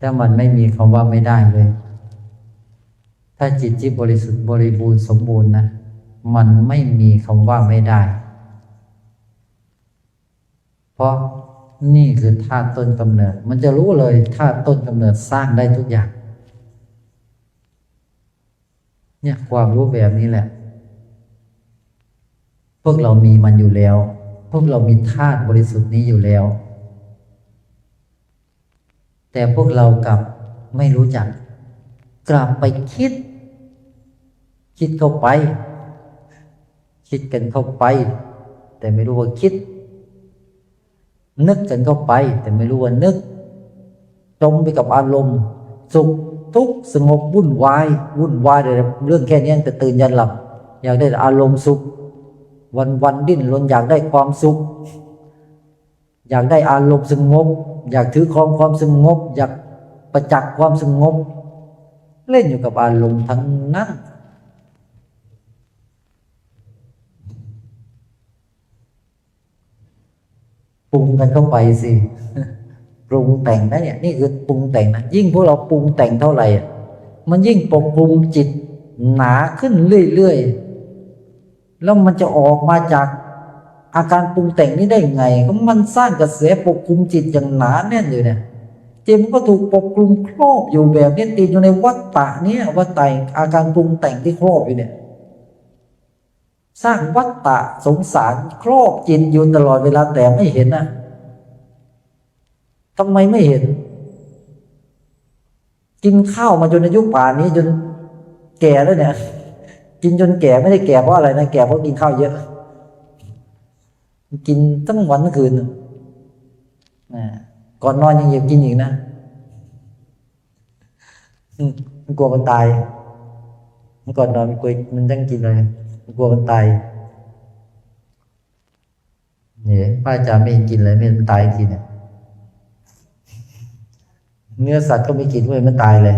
Speaker 1: ถ้ามันไม่มีคำว่าไม่ได้เลยถ้าจิตที่บริสุทธิ์บริบูรณ์สมบูรณ์นะมันไม่มีคำว่าไม่ได้เพราะนี่คือธาตุต้นกำเนิดมันจะรู้เลยธาตุต้นกำเนิดสร้างได้ทุกอย่างเนี่ยความรู้แบบนี้แหละพวกเรามีมันอยู่แล้วพวกเรามีธาตุบริสุทธิ์นี้อยู่แล้วแต่พวกเรากลับไม่รู้จักกลับไปคิดเข้าไปคิดกันเข้าไปแต่ไม่รู้ว่าคิดนึกกันเข้าไปแต่ไม่รู้ว่านึกจมไปกับอารมณ์สุขทุกข์สงบวุ่นวายเรื่องแค่นี้แต่ตื่นยันหลับอยากได้อารมณ์สุขวันดิ้นรนอยากได้ความสุขอยากได้อารมณ์สงบอยากถือครองความสงบอยากประจักษ์ความสงบเล่นอยู่กับอารมณ์ทั้งนั้นปรุงกันเข้าไปสิปรุงแต่งนะเนี่ยนี่คือปรุงแต่งนะยิ่งพวกเราปรุงแต่งเท่าไหร่มันยิ่งปกคลุมจิตหนาขึ้นเรื่อยๆแล้วมันจะออกมาจากอาการปรุงแต่งนี้ได้ไงก็มันสร้างกระแสปกคลุมจิตอย่างหนาแน่นอยู่เนี่ยจิตมันก็ถูกปกคลุมครอบอยู่แบบนี้ติดอยู่ในวัฏฏะเนี่ยวัฏฏะอาการปรุงแต่งที่ครอบอยู่เนี่ยสร้างวัฏฏะสงสารครอบจิตอยู่ตลอดเวลาแต่ไม่เห็นนะทำไมไม่เห็นกินข้าวมาจนอายุป่านนี้จนแก่แล้วเนี่ยกินจนแก่ไม่ได้แก่เพราะอะไรนะแก่เพราะกินข้าวเยอะกินทั้งวันทั้งคืนก่อนนอนยังอยากกินอีกนะมันกลัวมันตายมันก่อนนอนมันกลัวมันต้องกินเลยมันกลัวมันตายเนี่ยป้าจ๋าไม่กินเลยไม่มันตายกินเนี่ยเนื้อสัตว์ก็ไม่กินด้วยมันตายเลย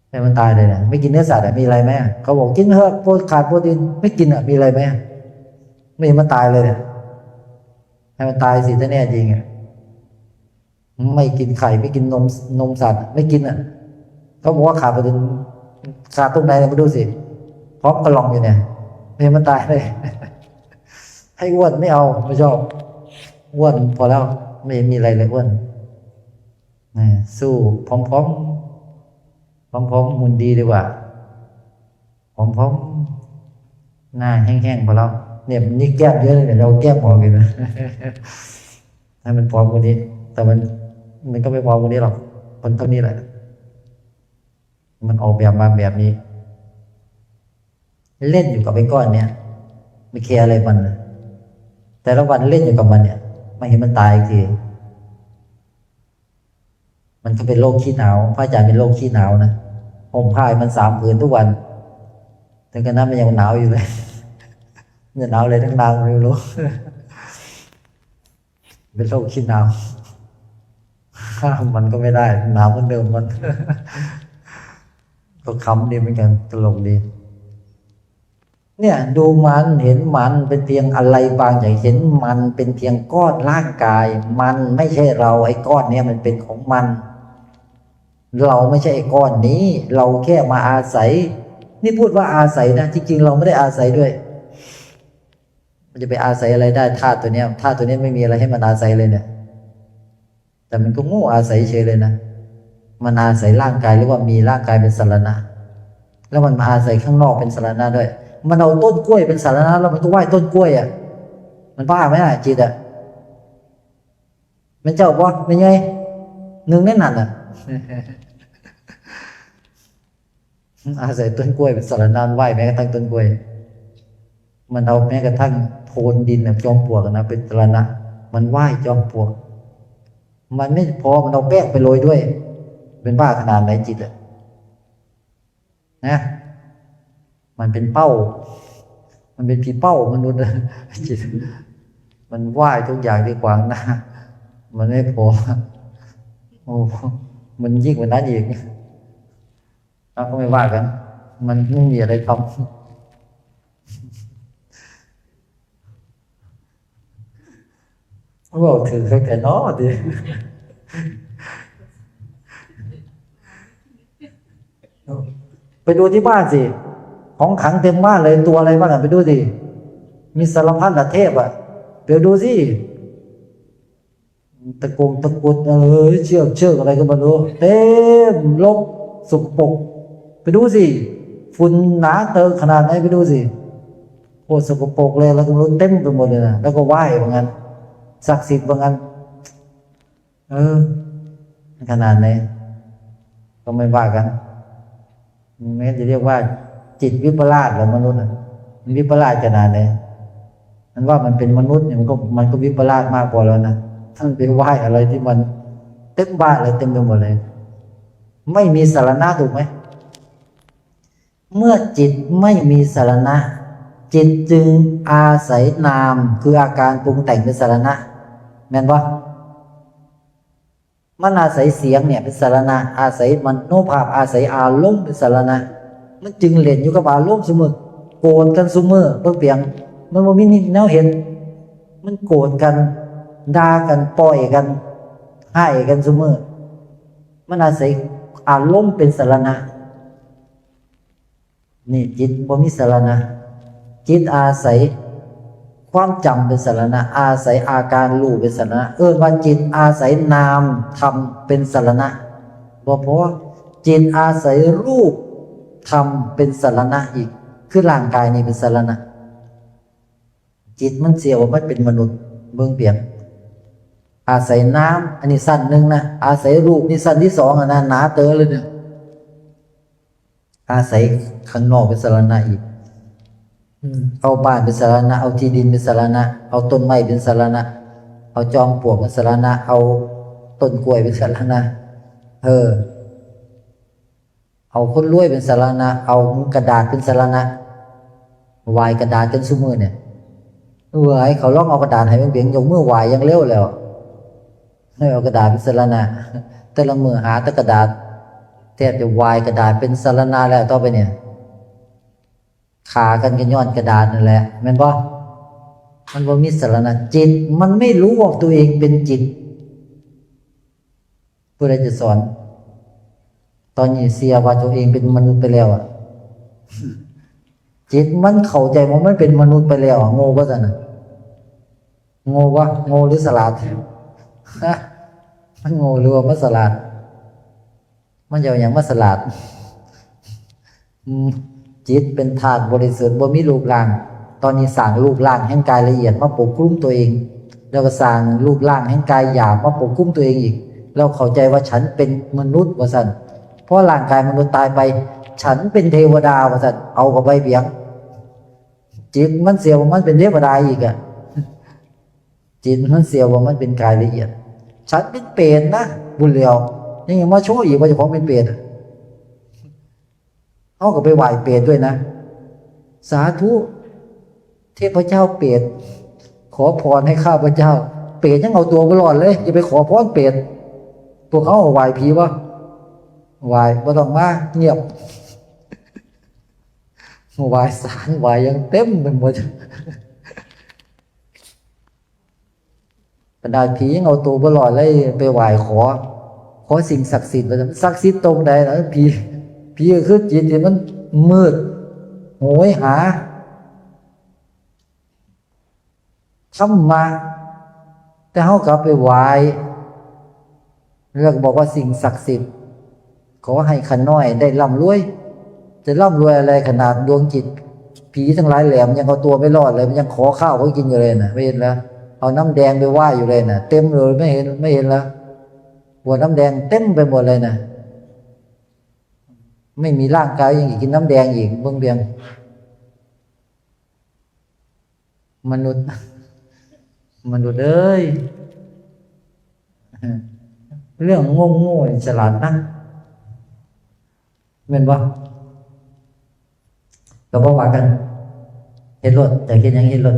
Speaker 1: แต่มันตายเลยนะไม่กินเนื้อสัตว์มีอะไรไหมเขาบอกกินเถอะขาดโปรตีนไม่กินมีอะไรไหมไม่มันตายเลยเนี่ยให้มันตายสิถ้าแน่จริงไม่กินไข่ไม่กินนมสัตว์ไม่กินเขาบอกว่าขาดโปรตีนขาดตรงไหนมาดูสิพร้อมกระลองอยู่เนี่ยไม่มันตายเลยให้อ้วนไม่เอาไม่ชอบอ้วนพอแล้วไม่มีอะไรเลยอ้วนสู้พร้อมหุ่นดีดีกว่าพร้อมหน้าแห้งๆพอแล้วเนี่ยนี่แก้มเยอะเลยเราแก้มออกเลยนะให้มันพร้อมกว่านี้แต่มันก็ไม่พร้อมกว่านี้หรอกคนเท่านี้แหละมันออกแบบมาแบบนี้เล่นอยู่กับไอ้ก้อนเนี่ยไม่แคร์อะไรมันแต่ละวันเล่นอยู่กับมันเนี่ยไม่เห็นมันตายอีกทีมันก็เป็นโรคขี้หนาวพระอาจารย์เป็นโรคขี้หนาวนะห่มผ้ามัน3 ผืนทุกวันถึงขนาดมันยังหนาวอยู่เลยเนี่ยหนาวเลยทั้งนางไม่รู้เป็นโรคขี้หนาวห้ามมันก็ไม่ได้หนาวเหมือนเดิมมันก็ขำดีเหมือนกันตลกดีเนี่ยดูมันเห็นมันเป็นเพียงอะไรบางอย่างเห็นมันเป็นเพียงก้อนร่างกายมันไม่ใช่เราไอ้ก้อนเนี่ยมันเป็นของมันเราไม่ใช่ไอ้ก้อนนี้เราแค่มาอาศัยนี่พูดว่าอาศัยนะจริงๆเราไม่ได้อาศัยด้วยมันจะไปอาศัยอะไรได้ธาตุตัวเนี้ยไม่มีอะไรให้มันอาศัยเลยเนี่ยแต่มันก็โง่อาศัยเฉยเลยนะมันอาศัยร่างกายหรือว่ามีร่างกายเป็นสารณะแล้วมันมาอาศัยข้างนอกเป็นสารณะด้วยมันเอาต้นกล้วยเป็นสารณะแล้วมันก็ไหว้ต้นกล้วยมันบ้าไหมจิตมันเจ้าบ่ไม่ไงหนึ่งในนั้นอาศัยต้นกล้วยเป็นสารณะไหว้แม้กระทั่งต้นกล้วยมันเอาแม้กระทั่งโพนดินจอมปลวกนะเป็นสารณะมันไหว้จอมปลวกมันไม่พอมันเอาแป้งไปโรยด้วยเป็นบ้าขนาดไหนจิตนะมันเป็นเป้ามันเป็นผีเป้ามนุษย์จิตมันไหว้ทุกอย่างที่ขวางหน้ามันไม่พอโอ้ มันยิ่งกว่านั้นอีกเราก็ไม่ว่ากันมันไม่มีอะไรทำว่าถือแค่น้อดิไปดูที่บ้านสิของขังเต็มบ้านเลยตัวอะไรบ้างไปดูสิมีสารพัดเทพไปดูสิตะกงตะกุดเชือกอะไรก็ไม่รู้เต็มลกสกปรกไปดูสิฝุ่นหนาเตอะขนาดไหนไปดูสิโคตรสกปรกเลยแล้วก็รู้เต็มไปหมดเลยนะแล้วก็ไหว้บางงั้นศักดิ์สิทธิ์บางงั้นขนาดไหนก็ไม่ว่ากันแม้จะเรียกว่าจิตวิปลาสหรือมนุษย์มันวิปลาสขนาดไหนมันว่ามันเป็นมนุษย์เนี่ยมันก็วิปลาสมากกว่าแล้วนะท่านไปไหว้อะไรที่มันเต็มบ้านเลยเต็มไปหมดเลยไม่มีสารณะถูกไหมเมื่อจิตไม่มีสารณะจิตจึงอาศัยนามคืออาการปรุงแต่งเป็นสารณะแม่นปะมันอาศัยเสียงเนี่ยเป็นสารณะอาศัยมโนภาพอาศัยอารมณ์เป็นสารณะมันจึงเล่นอยู่กับอารมณ์เสมอโกรธกันเสมอเพื่อเปลี่ยนมันบ่มีแนวเห็นมันโกรธกันด่ากันปล่อยกันให้กันเสมอมันอาศัยอารมณ์เป็นสารณะนี่จิตบ่มีสารณะจิตอาศัยความจำเป็นสารณะอาศัยอาการรู้เป็นสารณะว่าจิตอาศัยนามธรรมเป็นสารณะเพราะจิตอาศัยรูปธรรมเป็นสารณะอีกคือร่างกายนี่เป็นสารณะจิตมันเสียว่ามันเป็นมนุษย์เบื้องเปลี่ยนอาศัยน้ำอันนี้สั้นหนึ่งนะอาศัยรูปนี่สั้นที่สองนะหนาเตอเลยเนี่ยอาศัยข้างนอกเป็นสารณะอีกเอาบ้านเป็นสารณะเอาที่ดินเป็นสารณะเอาต้นไม้เป็นสารณะเอาจอมปลวกเป็นสารณะเอาต้นกล้วยเป็นสารณะเอาคนรวยเป็นสารณะเอากระดาษเป็นสารณะวายกระดาษกันซุมือเนี่ยให้เขาลองเอากระดาษให้มันเบี่ยงยกมือวายยังเร็วแล้วให้เอากระดาษเป็นสารณะแต่ละมือหาแต่กระดาษแทบจะวายกระดาษเป็นสารณะแล้วต่อไปเนี่ยขากันกันย้อนกระดาษนั่นแหละแม่นบ่มันบ่มีสารณะจิตมันไม่รู้ว่าตัวเองเป็นจิตผู้ใดจะสอนตอนนี้เสียว่าตัวเองเป็นมนุษย์ไปแล้วจิตมันเข้าใจว่ามันเป็นมนุษย์ไปแล้วโง่ป่ะจ๊ะน่ะโง่วะโง่หรือสลาดมันโง่หรือว่ามันสลาดมันจะอย่างมันสลาดจิตเป็นธาตุบริสุทธิ์บ่มีรูปร่างตอนนี้สร้างรูปร่างแห่งกายละเอียดมาปกคลุมตัวเองแล้วก็สร้างรูปร่างแห่งกายหยาบมาปกคลุมตัวเองอีกเราเข้าใจว่าฉันเป็นมนุษย์ว่าซั่นเพราะร่างกายมนุษย์ตายไปฉันเป็นเทวดาว่าซั่นเอาเข้าไปเบียงจิตมันเสียว่ามันเป็นเทวดาอีกจิตมันเสียว่ามันเป็นกายละเอียดฉันเป็นเปรตนะบุญเหลียวนี่ยังมาโชว์อีกว่าเจ้าของเป็นเปรตเอาก็ไปไหว้เปรตด้วยนะสาธุเทพเจ้าเปรตขอพรให้ข้าพเจ้าเปรตยังเอาตัวไม่รอดเลยอย่าไปขอพรเปรตพวกเขาไหว้ผีวะไหว้บ่ต้องมาเงียบไหว้ศาลไหว้ยังเต็มไปหมดบรรดาผียังเอาตัวไม่รอดเลยไปไหว้ขอสิ่งศักดิ์สิทธิ์ศักดิ์สิทธิ์ตรงใดนะผีก็คือจิตที่มันมืดโหยหาธรรมะแต่เขากลับไปไหว้แล้วบอกว่าสิ่งศักดิ์สิทธิ์ขอให้ขันน้อยได้ร่ำรวยจะร่ำรวยอะไรขนาดดวงจิตผีทั้งหลายแหลมยังเอาตัวไม่รอดเลยมันยังขอข้าวเขากินอยู่เลยนะไม่เห็นแล้วเอาน้ำแดงไปไหว้อยู่เลยนะเต็มเลยไม่เห็นแล้วหัวน้ำแดงเต็มไปหมดเลยนะไม่มีร่างกายยังอีกกินน้ำแดงอีกเบื้องเบียงมนุษย์เอ้ยเรื่องโง่ฉลาดนะเห็นปะก็บอกว่ากันเห็นรถแต่คิดยังเห็นรถ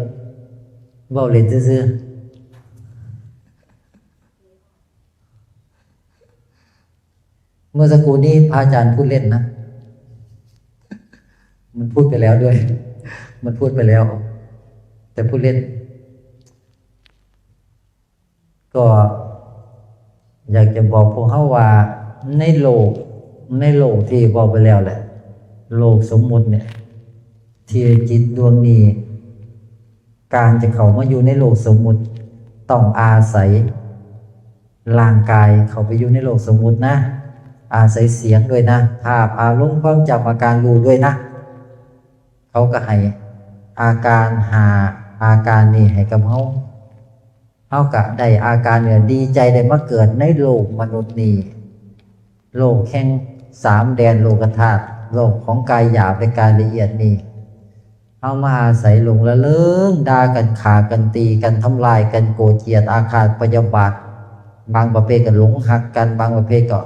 Speaker 1: เบาเล่นซื่อ เมื่อสักครู่นี้พระอาจารย์พูดเล่นนะมันพูดไปแล้วด้วยมันพูดไปแล้ว แต่พูดเล่นก็อยากจะบอกพวกเขาว่าในโลกที่บอกไปแล้วแหละโลกสมมุติเนี่ยที่จิตดวงนี้การจะเข้ามาอยู่ในโลกสมมุติต้องอาศัยร่างกายเข้าไปอยู่ในโลกสมมุตินะอาศัยเสียงด้วยนะภาพอารมณ์ความจำอาการรู้ด้วยนะเขาก็ให้อาการอาการนี่ให้กับเขาก็ได้อาการเนี่ยดีใจได้มาเกิดในโลกมนุษย์นี่โลกแห่ง3 แดนโลกธาตุโลกของกายหยาบและกายละเอียดนี่เอามาอาศัยหลงละเลิงด่ากันขากันตีกันทำลายกันโกรธเกลียดอาฆาตพยาบาทบางประเภทก็หลงหักกันบางประเภทก็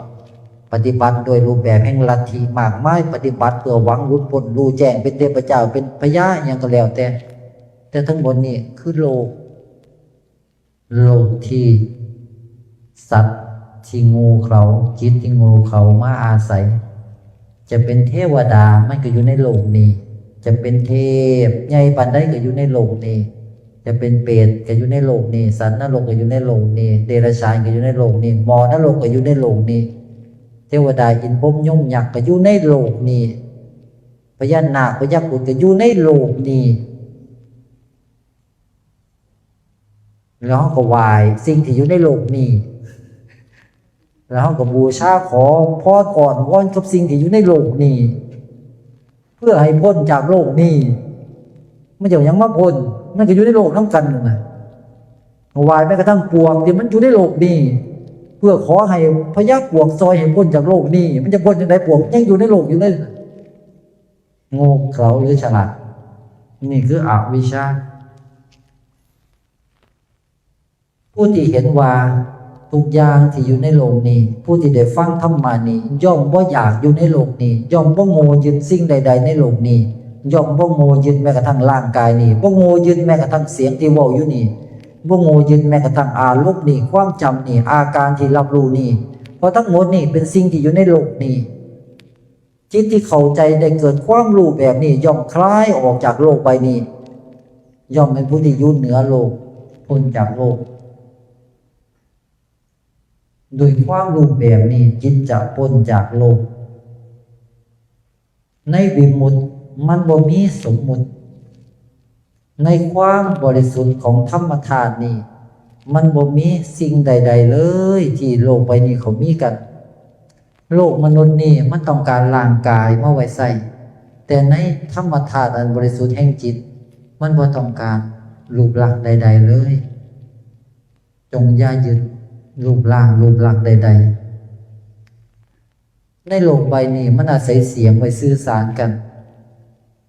Speaker 1: ปฏิบัติโดยรูปแบบแห่งลัทธิมากมายปฏิบัติเพื่อหวังหลุดพ้นรู้แจ้งเป็นเทพเจ้าเป็นพญาอย่างก็แล้วแต่ทั้งหมดนี่คือโลกที่สัตว์ที่งูเขาจิตที่งูเขามาอาศัยจะเป็นเทวดามันก็อยู่ในโลกนี้จะเป็นเทพใหญ่ปานใดก็อยู่ในโลกนี้จะเป็นเปรตก็อยู่ในโลกนี้สัตว์นรกก็อยู่ในโลกนี้เดรัจฉานก็อยู่ในโลกนี้หมอนรกก็อยู่ในโลกนี้เทวดาอินทร์พรหมยมยักษ์ก็อยู่ในโลกนี้พญานาคพญาครุฑก็อยู่ในโลกนี้แล้วก็ไหว้สิ่งที่อยู่ในโลกนี้แล้วก็บูชาขอพรอ่อนวอนกับสิ่งที่อยู่ในโลกนี้เพื่อให้พ้นจากโลกนี้ไม่ใช่ยังมาพ้นมันก็อยู่ในโลกทั้งกันนั่นแหละไหว้แม้กระทั่งปวกที่มันอยู่ในโลกนี้เพื่อขอให้พญาปวกซอยให้พ้นจากโลกนี้มันจะพ้นจากไหนปวกยังอยู่ในโลกอยู่เลยโง่เขลาหรือฉลาดนี่คืออวิชชาผู้ที่เห็นว่าทุกอย่างที่อยู่ในโลกนี้ผู้ที่ได้ฟังธรรมานี้ย่อมบ่อยากอยู่ในโลกนี้ย่อมบ่โง่ยึดสิ่งใดๆในโลกนี้ย่อมบ่โง่ยึดแม้กระทั่งร่างกายนี้บ่โง่ยึดแม้กระทั่งเสียงที่เว้าอยู่นี่บ่โง่ยึดแม้กระทั่งอารมณ์นี่ความจำนี่อาการที่รับรู้นี่เพราะทั้งหมดนี่เป็นสิ่งที่อยู่ในโลกนี้จิตที่เข้าใจได้เกิดความรู้แบบนี้ย่อมคลายออกจากโลกใบนี้ย่อมเป็นผู้ที่อยู่เหนือโลกพ้นจากโลกโดยความรู้แบบนี้จิตจะพ้นจากโลกในวิมุตติมันบ่มีสมมุติในความบริสุทธิ์ของธรรมธาตุนี้มันบ่มีสิ่งใดๆเลยที่โลกใบนี้เขามีกันโลกมนุษย์นี่มันต้องการร่างกายมาไว้ใส่แต่ในธรรมธาตุอันบริสุทธิ์แห่งจิตมันบ่ต้องการรูปลักษณ์ใดๆเลยจงอย่ายึดรูปร่างใดๆในโลกใบนี้มันอาศัยเสียงไว้สื่อสารกัน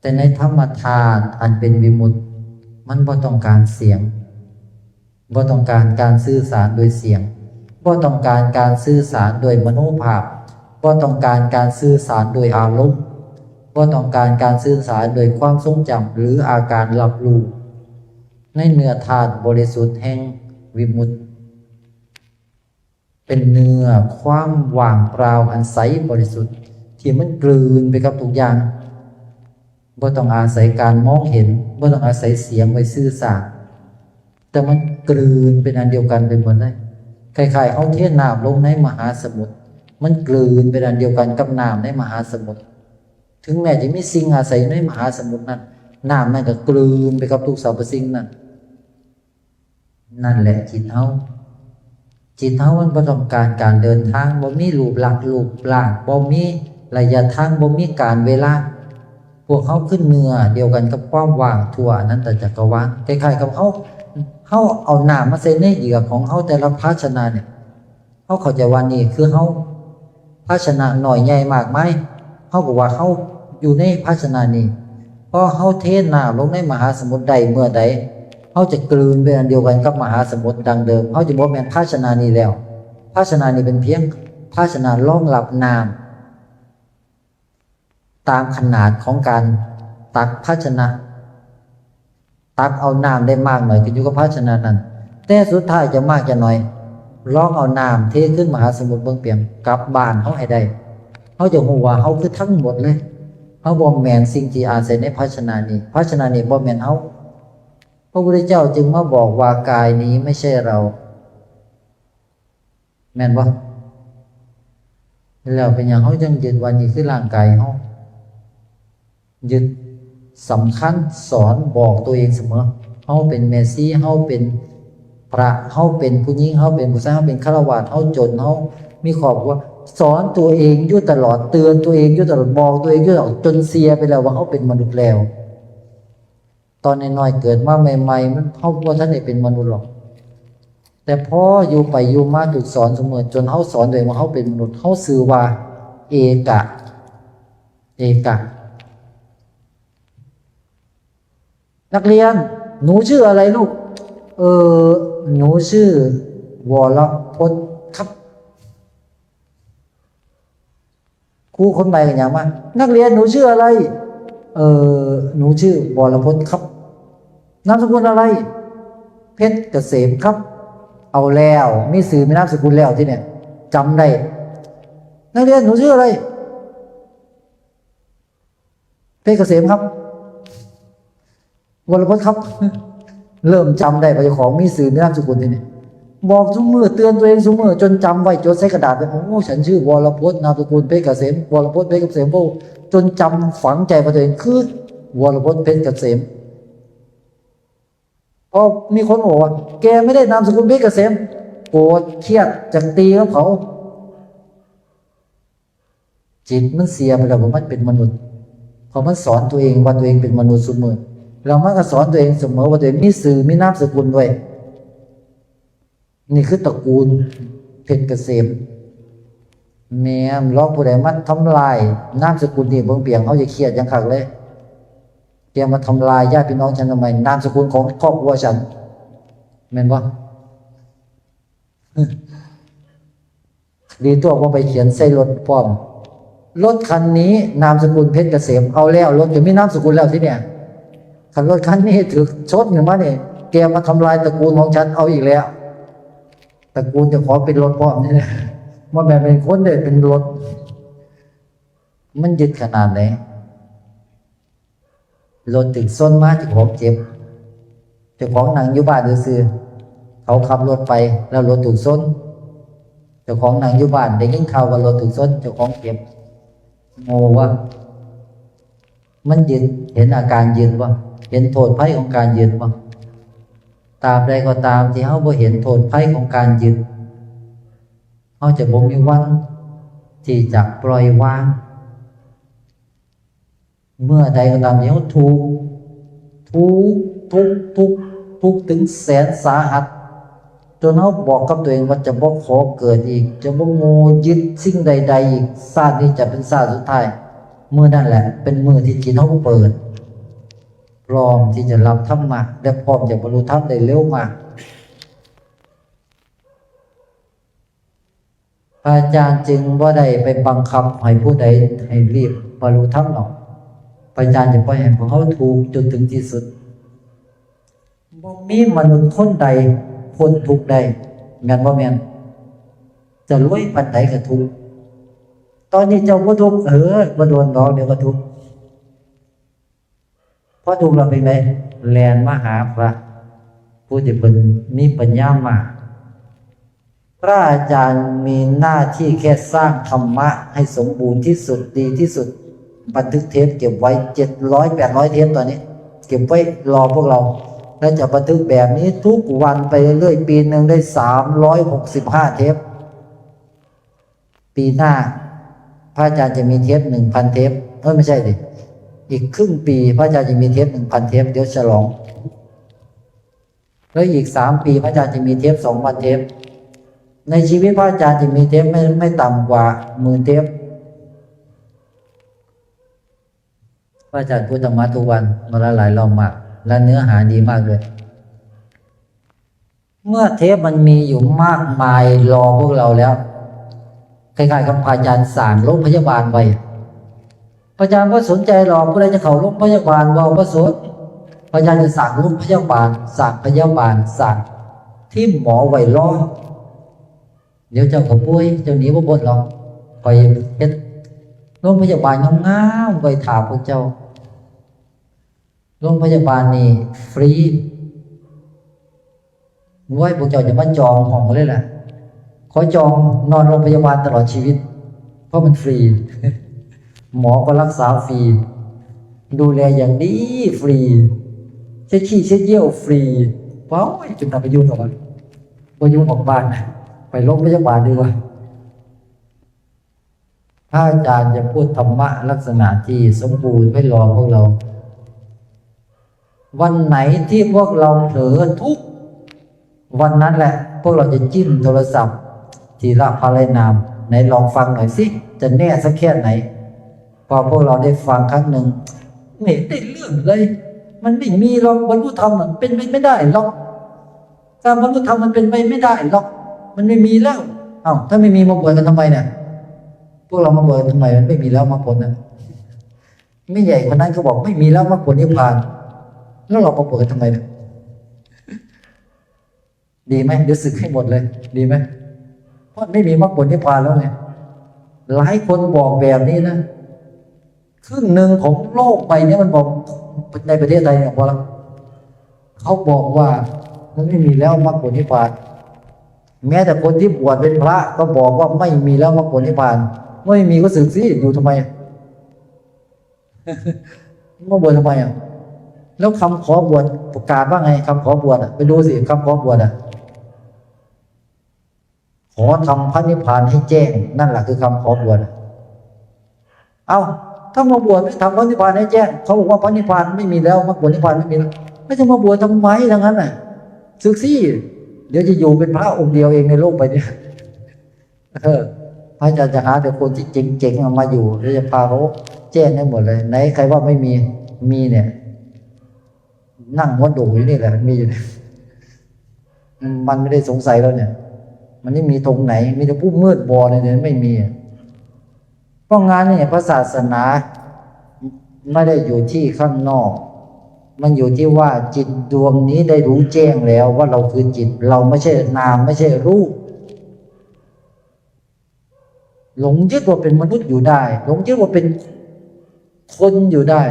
Speaker 1: แต่ในธรรมธาตุอันเป็นวิมุตติมันบ่ต้องการเสียงบ่ต้องการการสื่อสารโดยเสียงบ่ต้องการการสื่อสารโดยมโนภาพบ่ต้องการการสื่อสารโดยอารมณ์บ่ต้องการการสื่อสารโดยความทรงจำหรืออาการรับรู้ในเนื้อธาตุบริสุทธิ์แห่งวิมุตติเป็นเนื้อความว่างเปล่าอันใสบริสุทธิ์ที่มันกลืนไปกับทุกอย่างบ่ต้องอาศัยการมองเห็นบ่ต้องอาศัยเสียงไว้สื่อสารแต่มันกลืนเป็นอันเดียวกันไปหมดเลยคล้ายๆเอาเทน้ำลงในมหาสมุทรมันกลืนเป็นอันเดียวกันกับน้ำในมหาสมุทรถึงแม้จะมีสิ่งอาศัยในมหาสมุทรนั้นน้ำนั่นก็กลืนไปกับทุกสรรพสิ่งนั่นแหละจิตเฮามันบ่ต้องการการเดินทางบ่มีรูปลักษณ์รูปร่างบ่มีระยะทางบ่มีการเวลาพวกเขาขึ้นเนื้อเดียวกันกับความว่างทั่วอนันตจักรวาลคล้ายๆกับเฮาเอาน้ำมาใส่ในเหยือกของเฮาแต่ละภาชนะเนี่ยเฮาเข้าใจว่านี่คือเฮาภาชนะน้อยใหญ่มากมายเฮาก็ว่าเฮาอยู่ในภาชนะนี้พอเฮาเทน้ำลงในมหาสมุทรใดเมื่อใดเขาจะกลืนเป็นอันเดียวกันกับมหาสมุทรดังเดิมเขาจะบอกแม่นภาชนะนี้แล้วภาชนะนี้เป็นเพียงภาชนะรองรับน้ำตามขนาดของการตักภาชนะตักเอาน้ำได้มากหน่อยก็อยู่กับภาชนะนั้นแต่สุดท้ายจะมากจะน้อย ลองเอาน้ำเทขึ้นมหาสมุทรเบิ่งเปียงกลับบ้านเขาให้ได้เขาจะรู้ว่าเขาคือทั้งหมดเลยเขาบ่แม่นสิ่งที่อาศัยในภาชนะนี้ภาชนะนี้บ่แม่นเขาพระพุทธเจ้าจึงมาบอกว่ากายนี้ไม่ใช่เราแม่นบ่แล้วเป็นอย่างเขาจึงยึดว่านี่คือร่างกายเขายึดสำคัญสอนบอกตัวเองเสมอเขาเป็นเมสซี่เขาเป็นพระเขาเป็นผู้หญิงเขาเป็นผู้ชายเขาเป็นฆราวาสเขาจนเขามีครอบครัวสอนตัวเองอยู่ตลอดเตือนตัวเองอยู่ตลอดบอกตัวเองอยู่ตลอดจนเสียไปแล้วว่าเขาเป็นมนุษย์แล้วตอนน้อยๆเกิดมาใหม่ๆมันเขาบ่ทันได้เป็นมนุษย์หรอกแต่พออยู่ไปอยู่มาถูกสอนเสมอจนเขาสอนตัวเองว่าเขาเป็นมนุษย์เขาสื่อว่าเอกะนักเรียนหนูชื่ออะไรลูกหนูชื่อวรพจน์ครับครูคนใหม่กันอย่างมานักเรียนหนูชื่ออะไรหนูชื่อวรพจน์ครับนามสกุลอะไรเพชรเกษมครับเอาแล้วมีสื่อมีนามสกุลแล้วที่เนี่ยจำได้นักเรียนหนูชื่ออะไรเพชรเกษมครับวรพจน์ครับเริ่มจำได้ว่าเจ้าของมีสื่อมีนามสกุลที่นี่บอกทุกมือเตือนตัวเองทุกมือจนจำไว้จดใส่กระดาษไปโอ้ฉันชื่อวรพจน์นามสกุลเพชรเกษมวรพจน์เพชรเกษมจนจำฝังใจว่าตัวเองคือวรพจน์เพชรเกษมพอมีคนบอกว่าแกไม่ได้นามสกุลเพชรเกษมโกรธเครียดจังตีกับเขาจิตมันเสียไปแล้วว่ามันเป็นมนุษย์พอมันสอนตัวเองว่าตัวเองเป็นมนุษย์เสมอเรามักจะสอนตัวเองเสมอว่าตัวเองมีสื่อมีนามสกุลด้วยนี่คือตระกูลเพชรเกษมแม่ลองผู้ใดมาทำลายนามสกุลนี่เบิ่งเปียงเขาจะเครียดยังคักเลยแกมาทำลายญาติพี่น้องฉันทำไมนามสกุลของครอบครัวฉันแม่นบ่ดีตัวว่าไปเขียนใส่รถพร้อมรถคันนี้นามสกุลเพชรเกษมเอาแล้วรถจะมีนามสกุลแล้วที่เนี่ยคันรถคันนี้ถือชดหนึ่งมาเนี่ยแกมาทำลายตระกูลของฉันเอาอีกแล้วตระกูลจะขอเป็นรถพร้อมนี่นะมันแบบเป็นคนเลยเป็นรถมันยึดขนาดไหนรถถึงส้นมาถึงของเจ็บเจ้าของหนังอยู่บ้านซื่อเขาขับรถไปแล้วรถถูกส้นเจ้าของหนังอยู่บ้านได้ยินข่าวว่ารถถูกส้นเจ้าของเจ็บโง่ว่ามันยึดเห็นอาการยึดว่าเห็นโทษภัยของการยึดว่าตราบใดก็ตามที่เขาบ่เห็นโทษภัยของการยึดเขาจะบ่มีวันที่จะปล่อยวางเมื่อใดก็ตามที่เขาทุกถึงแสนสาหัสจนเขาบอกกับตัวเองว่าจะบ่ขอเกิดอีกจะบ่โง่ยึดสิ่งใดๆอีกชาตินี้จะเป็นชาติสุดท้ายมื้อนั่นแหละเป็นมื้อที่จิตเขาเปิดพร้อมที่จะรับธรรมะและพร้อมจะบรรลุธรรมได้เร็วมากพระอาจารย์จึงบ่ได้ไปบังคับให้ผู้ใดให้รีบบรรลุธรรมหรอกพระอาจารย์จะปล่อยให้พวกเขาถูกจนถึงที่สุดบ่มีมนุษย์คนใดพ้นทุกข์ได้แม่นบ่แม่นจะรวยปานใดก็ทุกข์ตอนนี้เจ้าบ่ทุกข์บ่โดนดอกเดี๋ยวก็ทุกข์พอทุกข์เราเป็นไงแล่นมาหาพระผู้ที่เพิ่นมีปัญญามากพระอาจารย์มีหน้าที่แค่สร้างธรรมะให้สมบูรณ์ที่สุดดีที่สุดบันทึกเทปเก็บไว้700-800เทปตอนนี้เก็บไว้รอพวกเราและจะบันทึกแบบนี้ทุกวันไปเรื่อยๆปีหนึ่งได้365เทปปีหน้าพระอาจารย์จะมีเทป 1,000 เทปไม่ใช่ดิอีกครึ่งปีพระอาจารย์จะมีเทป 1,000 เทปเดี๋ยวฉลองแล้วอีก3ปีพระอาจารย์จะมีเทป 2,000 เทปในชีวิตพระอาจารย์จะมีเทปไม่ต่ำกว่า10,000 เทปพระอาจารย์พูดธรรมะทุกวันมาหลายรอบมากและเนื้อหาดีมากเลยเมื่อเทปมันมีอยู่มากมายรอพวกเราแล้วคล้ายๆกับพระอาจารย์สั่งโรงพยาบาลไว้พระอาจารย์ก็สนใจหรอกผู้ใดจะเข้าโรงพยาบาลว่าพระสนพระอาจารย์จะสั่งโรงพยาบาลสั่งที่หมอไว้รอ เดี๋ยวเจ้าก็ป่วยเจ้าหนีบ่พ้นหรอกคอยเฮ็ดโรงพยาบาลงามๆไว้ถามพวกเจ้าโรงพยาบาลนี่ฟรีไว้พวกเจ้าจะมาจองห้องเลยแหละขอจองนอนโรงพยาบาลตลอดชีวิตเพราะมันฟรีหมอก็รักษาฟรีดูแลอย่างดีฟรีเช็ดขี้เช็ดเยี่ยวฟรีว้าวจุดนับไปยุ่งกับมันไปยุ่งออกบ้านไปโรงพยาบาลดีกว่าถ้าอาจารย์จะพูดธรรมะลักษณะที่สมบูรณ์ไว้รอพวกเราวันไหนที่พวกเราเผลอทุกวันนั้นแหละพวกเราจะจิ้มโทรศัพท์ทีละพารนามไหนลองฟังหน่อยสิจะแน่สักแค่ไหนพอพวกเราได้ฟังครั้งหนึ่งไม่ได้เรื่องเลยมันไม่มีหรอกบรรลุธรรมมันเป็นไปไม่ได้หรอกการบรรลุธรรมมันเป็นไปไม่ได้หรอกมันไม่มีแล้วอ้าวถ้าไม่มีมาบวชกันทำไมเนี่ยพวกเรามาบวชทำไมมันไม่มีแล้วมรรคผลนะไม่ใหญ่คนนั้นเขาบอกไม่มีแล้วมรรคผลนิพพานแล้วเรามาบวชกันทำไมเนี่ยดีไหมเดี๋ยวสึกให้หมดเลยดีไหมเพราะไม่มีมรรคผลนิพพานแล้วไงหลายคนบอกแบบนี้นะครึ่งหนึ่งของโลกไปเนี่ยมันบอกในประเทศไทยเนี่ยพอแล้วเขาบอกว่ามันไม่มีแล้วมรรคผลนิพพานแม้แต่คนที่บวชเป็นพระก็บอกว่าไม่มีแล้วมรรคผลนิพพานไม่มีก็สึกสิอยู่ทำไมมาบวชทำไมอ่ะแล้วคำขอบวชประกาศว่าไงคำขอบวชไปดูสิคำขอบวชขอทำพระนิพพานให้แจ้งนั่นแหละคือคำขอบวชเอาถ้ามาบวชไม่ทำพระนิพพานให้แจ้งเขาบอกว่าพระนิพพานไม่มีแล้วมรรคผลนิพพานไม่มีแล้วไม่จะมาบวชทำไมทั้งนั้นน่ะศึกสิเดี๋ยวจะอยู่เป็นพระองค์เดียวเองในโลกไปเนี่ยพระอาจารย์จะหาแต่คนที่เจ๋งๆมาอยู่แล้วจะพาเขาแจ้งให้หมดเลยไหนใครว่าไม่มีมีเนี่ยนั่งวัดดูอยู่นี่แหละมีอยู่เนี่ยมันไม่ได้สงสัยแล้วเนี่ยมันไม่มีตรงไหนมีแต่ผู้มืดบอดเนี่ยไม่มีเพราะงานเนี่ยพระศาสนาไม่ได้อยู่ที่ข้างนอกมันอยู่ที่ว่าจิตดวงนี้ได้รู้แจ้งแล้วว่าเราคือจิตเราไม่ใช่นามไม่ใช่รูปหลงยึดว่าเป็นมนุษย์อยู่ได้หลงยึดว่าเป็นคนอยู่ได้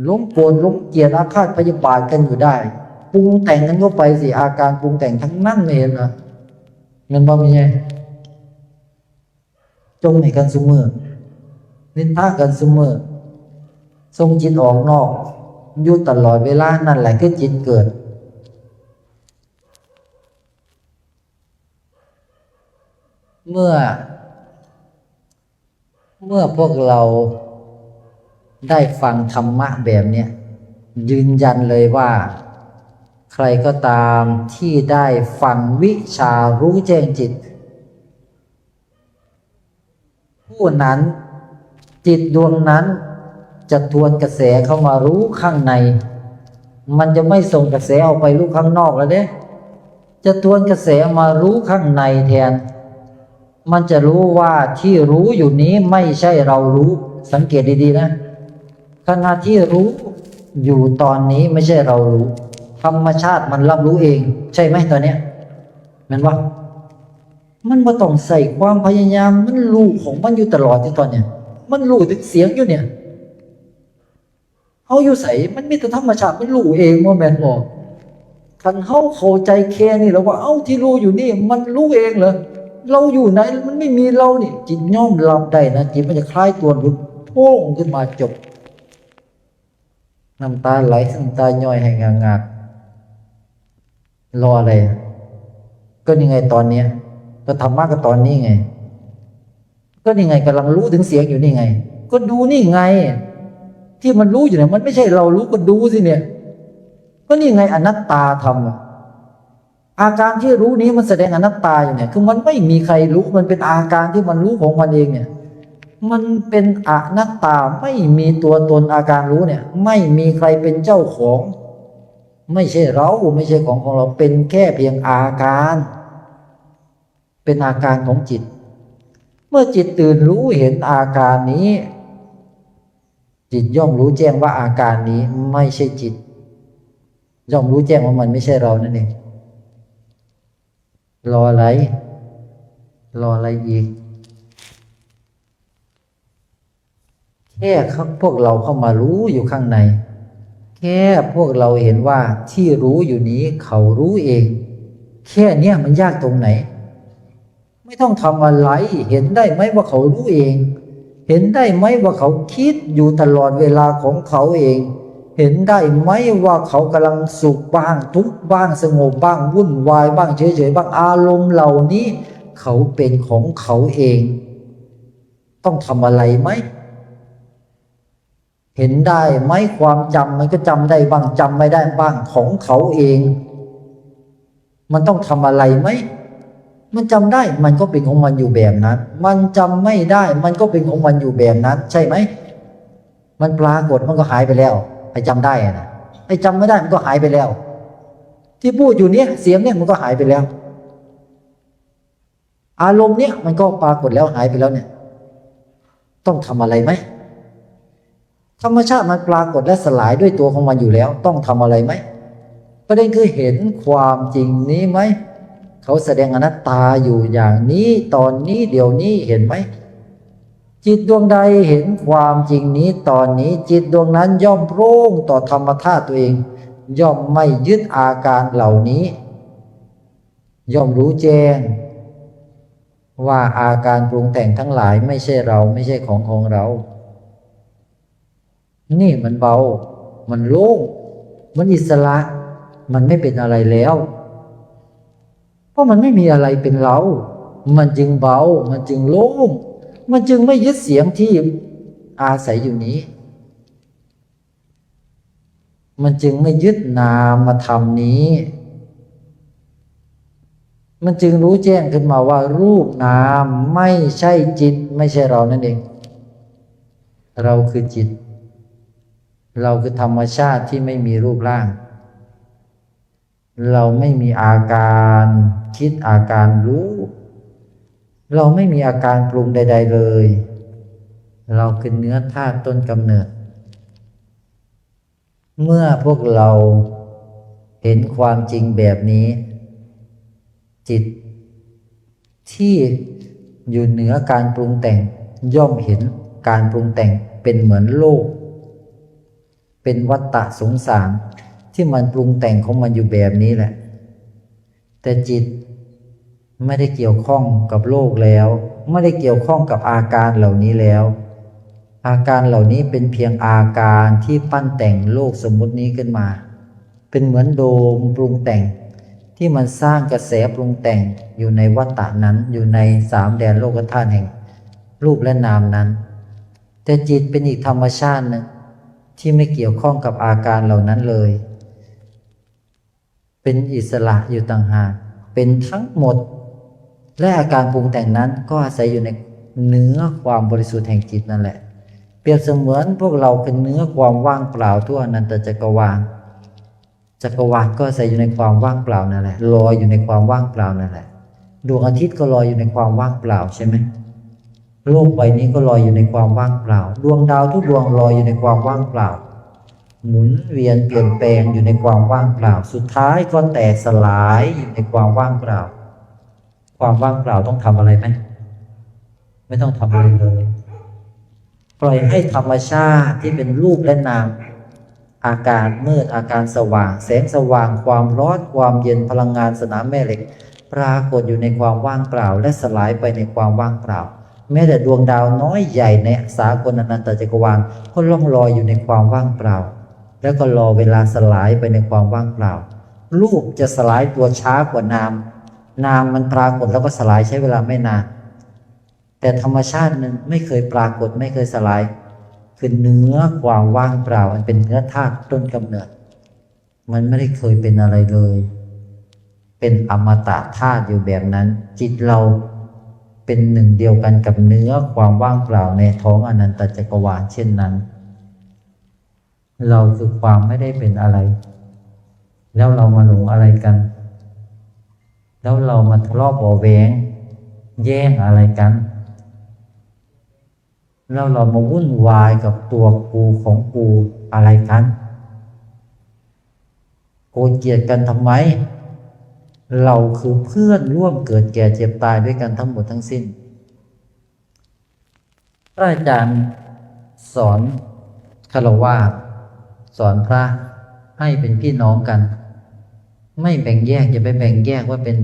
Speaker 1: หลงโกรธหลงเกลียดอาฆาตพยาบาทกันอยู่ได้ปรุงแต่งกันเข้าไปสิอาการปรุงแต่งทั้งนั้นเลยนะเงินบ่มีไงจงในกันซุมือนินทากันซุมือทรงจิตออกนอกอยู่ตลอดเวลานั่นแหละคือจิตเกิดเมื่อพวกเราได้ฟังธรรมะแบบเนี้ยยืนยันเลยว่าใครก็ตามที่ได้ฟังวิชารู้แจ้งจิตผู้นั้นจิตดวงนั้นจะทวนกระแสเข้ามารู้ข้างในมันจะไม่ส่งกระแสออกไปรู้ข้างนอกแล้วเด้จะทวนกระแสมารู้ข้างในแทนมันจะรู้ว่าที่รู้อยู่นี้ไม่ใช่เรารู้สังเกตดีๆนะขณะที่รู้อยู่ตอนนี้ไม่ใช่เรารู้ธรรมชาติมันรับรู้เองใช่ไหมตอนเนี้ยมันว่ามันบ่ต้องใส่ความพยายามมันรู้ของมันอยู่ตลอดที่ตอนเนี้ยมันรู้ถึงเสียงอยู่เนี่ยเขาอยู่ใส่มันมีแต่ธรรมชาติมันรู้เองว่าแม่นบอกคันเขาเข้าใจแค่นี้แล้วว่าเอ้าที่รู้อยู่นี่มันรู้เองเหรอเราอยู่ไหนมันไม่มีเรานี่จิตย่อมรับได้นะจิตมันจะคลายตัวหลุดโพ่งขึ้นมาจบน้ำตาไหลน้ำตาย่อยให้งากรออะไรก็ยังไงตอนเนี้ยก็ธรรมะก็ตอนนี้ไงก็นี่ไงกำลังรู้ถึงเสียงอยู่นี่ไงก็ดูนี่ไงที่มันรู้อยู่เนี่ยมันไม่ใช่เรารู้ก็ดูสิเนี่ยก็นี่ไงอนัตตาธรรมอาการที่รู้นี้มันแสดงอนัตตาอยู่เนี่ยคือมันไม่มีใครรู้มันเป็นอาการที่มันรู้ของมันเองเนี่ยมันเป็นอนัตตาไม่มีตัวตนอาการรู้เนี่ยไม่มีใครเป็นเจ้าของไม่ใช่เราไม่ใช่ของเราเป็นแค่เพียงอาการเป็นอาการของจิตเมื่อจิตตื่นรู้เห็นอาการนี้จิตย่อมรู้แจ้งว่าอาการนี้ไม่ใช่จิตย่อมรู้แจ้งว่ามันไม่ใช่เรานั่นเองรออะไร รออะไรอีกแค่พวกเราเข้ามารู้อยู่ข้างในแค่พวกเราเห็นว่าที่รู้อยู่นี้เขารู้เองแค่เนี้ยมันยากตรงไหนไม่ต้องทำอะไรเห็นได้ไหมว่าเขารู้เองเห็นได้ไหมว่าเขาคิดอยู่ตลอดเวลาของเขาเองเห็นได้ไหมว่าเขากำลังสุขบ้างทุกข์บ้างสงบบ้างวุ่นวายบ้างเฉยๆบ้างอารมณ์เหล่านี้เขาเป็นของเขาเองต้องทำอะไรไหมเห็นได้ไหมความจำมันก็จำได้บ้างจำไม่ได้บ้างของเขาเองมันต้องทำอะไรไหมมันจำได้มันก็เป็นของมันอยู่แบบนั้นมันจำไม่ได้มันก็เป็นของมันอยู่แบบนั้นใช่ไหมมันปรากฏมันก็หายไปแล้วไอ้จำได้นะไอ้จำไม่ได้มันก็หายไปแล้วที่พูดอยู่เนี้ยเสียงเนี่ยมันก็หายไปแล้วอารมณ์เนี่ยมันก็ปรากฏแล้วหายไปแล้วเนี่ยต้องทำอะไรไหมธรรมชาติมันปรากฏและสลายด้วยตัวของมันอยู่แล้วต้องทำอะไรไหมประเด็นคือเห็นความจริงนี้ไหมเขาแสดงอนัตตาอยู่อย่างนี้ตอนนี้เดี๋ยวนี้เห็นไหมจิตดวงใดเห็นความจริงนี้ตอนนี้จิตดวงนั้นย่อมโปร่งต่อธรรมธาตุตัวเองย่อมไม่ยึดอาการเหล่านี้ย่อมรู้แจ้งว่าอาการปรุงแต่งทั้งหลายไม่ใช่เราไม่ใช่ของเรานี่มันเบามันโล่งมันอิสระมันไม่เป็นอะไรแล้วเพราะมันไม่มีอะไรเป็นเรามันจึงเบามันจึงโล่งมันจึงไม่ยึดเสียงที่อาศัยอยู่นี้มันจึงไม่ยึดนามธรรมนี้มันจึงรู้แจ้งขึ้นมาว่ารูปนามไม่ใช่จิตไม่ใช่เรานั่นเองเราคือจิตเราคือธรรมชาติที่ไม่มีรูปร่างเราไม่มีอาการคิดอาการรู้เราไม่มีอาการปรุงใดๆเลยเราคือเนื้อธาตุต้นกำเนิดเมื่อพวกเราเห็นความจริงแบบนี้จิตที่อยู่เหนือการปรุงแต่งย่อมเห็นการปรุงแต่งเป็นเหมือนโลกเป็นวัฏฏะสงสารที่มันปรุงแต่งของมันอยู่แบบนี้แหละแต่จิตไม่ได้เกี่ยวข้องกับโลกแล้วไม่ได้เกี่ยวข้องกับอาการเหล่านี้แล้วอาการเหล่านี้เป็นเพียงอาการที่ปั้นแต่งโลกสมมุตินี้ขึ้นมาเป็นเหมือนโดมปรุงแต่งที่มันสร้างกระแสปรุงแต่งอยู่ในวัฏฏะนั้นอยู่ในสามแดนโลกธาตุแห่งรูปและนามนั้นแต่จิตเป็นอีกธรรมชาติหนึ่งที่ไม่เกี่ยวข้องกับอาการเหล่านั้นเลยเป็นอิสระอยู่ต่างหากเป็นทั้งหมดและอาการปรุงแต่งนั้นก็อาศัยอยู่ในเนื้อความบริสุทธิ์แห่งจิตนั่นแหละเปรียบเสมือนพวกเราเป็นเนื้อความว่างเปล่าทั่วอนันตจักรวาลจักรวาลก็อาศัยอยู่ในความว่างเปล่านั่นแหละลอยอยู่ในความว่างเปล่านั่นแหละดวงอาทิตย์ก็ลอยอยู่ในความว่างเปล่าใช่ไหมโลกใบนี้ก็ลอยอยู่ในความว่างเปล่าดวงดาวทุกดวงลอยอยู่ในความว่างเปล่าหมุนเวียนเปลี่ยนแปลงอยู่ในความว่างเปล่าสุดท้ายก็แตกสลายอยู่ในความว่างเปล่าความว่างเปล่าต้องทำอะไรไหมไม่ต้องทำอะไรเลยปล่อยให้ธรรมชาติที่เป็นรูปและนามอาการมืดอาการสว่างแสงสว่างความร้อนความเย็นพลังงานสนามแม่เหล็กปรากฏอยู่ในความว่างเปล่าและสลายไปในความว่างเปล่าแม้แต่ดวงดาวน้อยใหญ่ในสากลอนันตจักรวาลก็ล่องลอยอยู่ในความว่างเปล่าแล้วก็รอเวลาสลายไปในความว่างเปล่ารูปจะสลายตัวช้ากว่านามนามมันปรากฏแล้วก็สลายใช้เวลาไม่นานแต่ธรรมชาตินั้นไม่เคยปรากฏไม่เคยสลายคือเนื้อความว่างเปล่ามันเป็นเนื้อธาตุต้นกำเนิดมันไม่ได้เคยเป็นอะไรเลยเป็นอมตะธาตุอยู่แบบนั้นจิตเราเป็นหนึ่งเดียวกันกับเนื้อความว่างเปล่าในท้องอนันตจักรวาลเช่นนั้นเราคือความไม่ได้เป็นอะไรแล้วเรามาหลงอะไรกันแล้วเรามาทะเลาะเบาะแว้งแย่งอะไรกันแล้วเรามาวุ่นวายกับตัวกูของกูอะไรกันโกรธเกลียดกันทำไม เราคือเพื่อนร่วมเกิดแก่เจ็บตายด้วยกันทั้งหมดทั้งสิ้นพระอาจารย์สอนฆราวาสสอนพระให้เป็นพี่น้องกัน ไม่แบ่งแยกอย่าไปแบ่งแยกว่าเป็น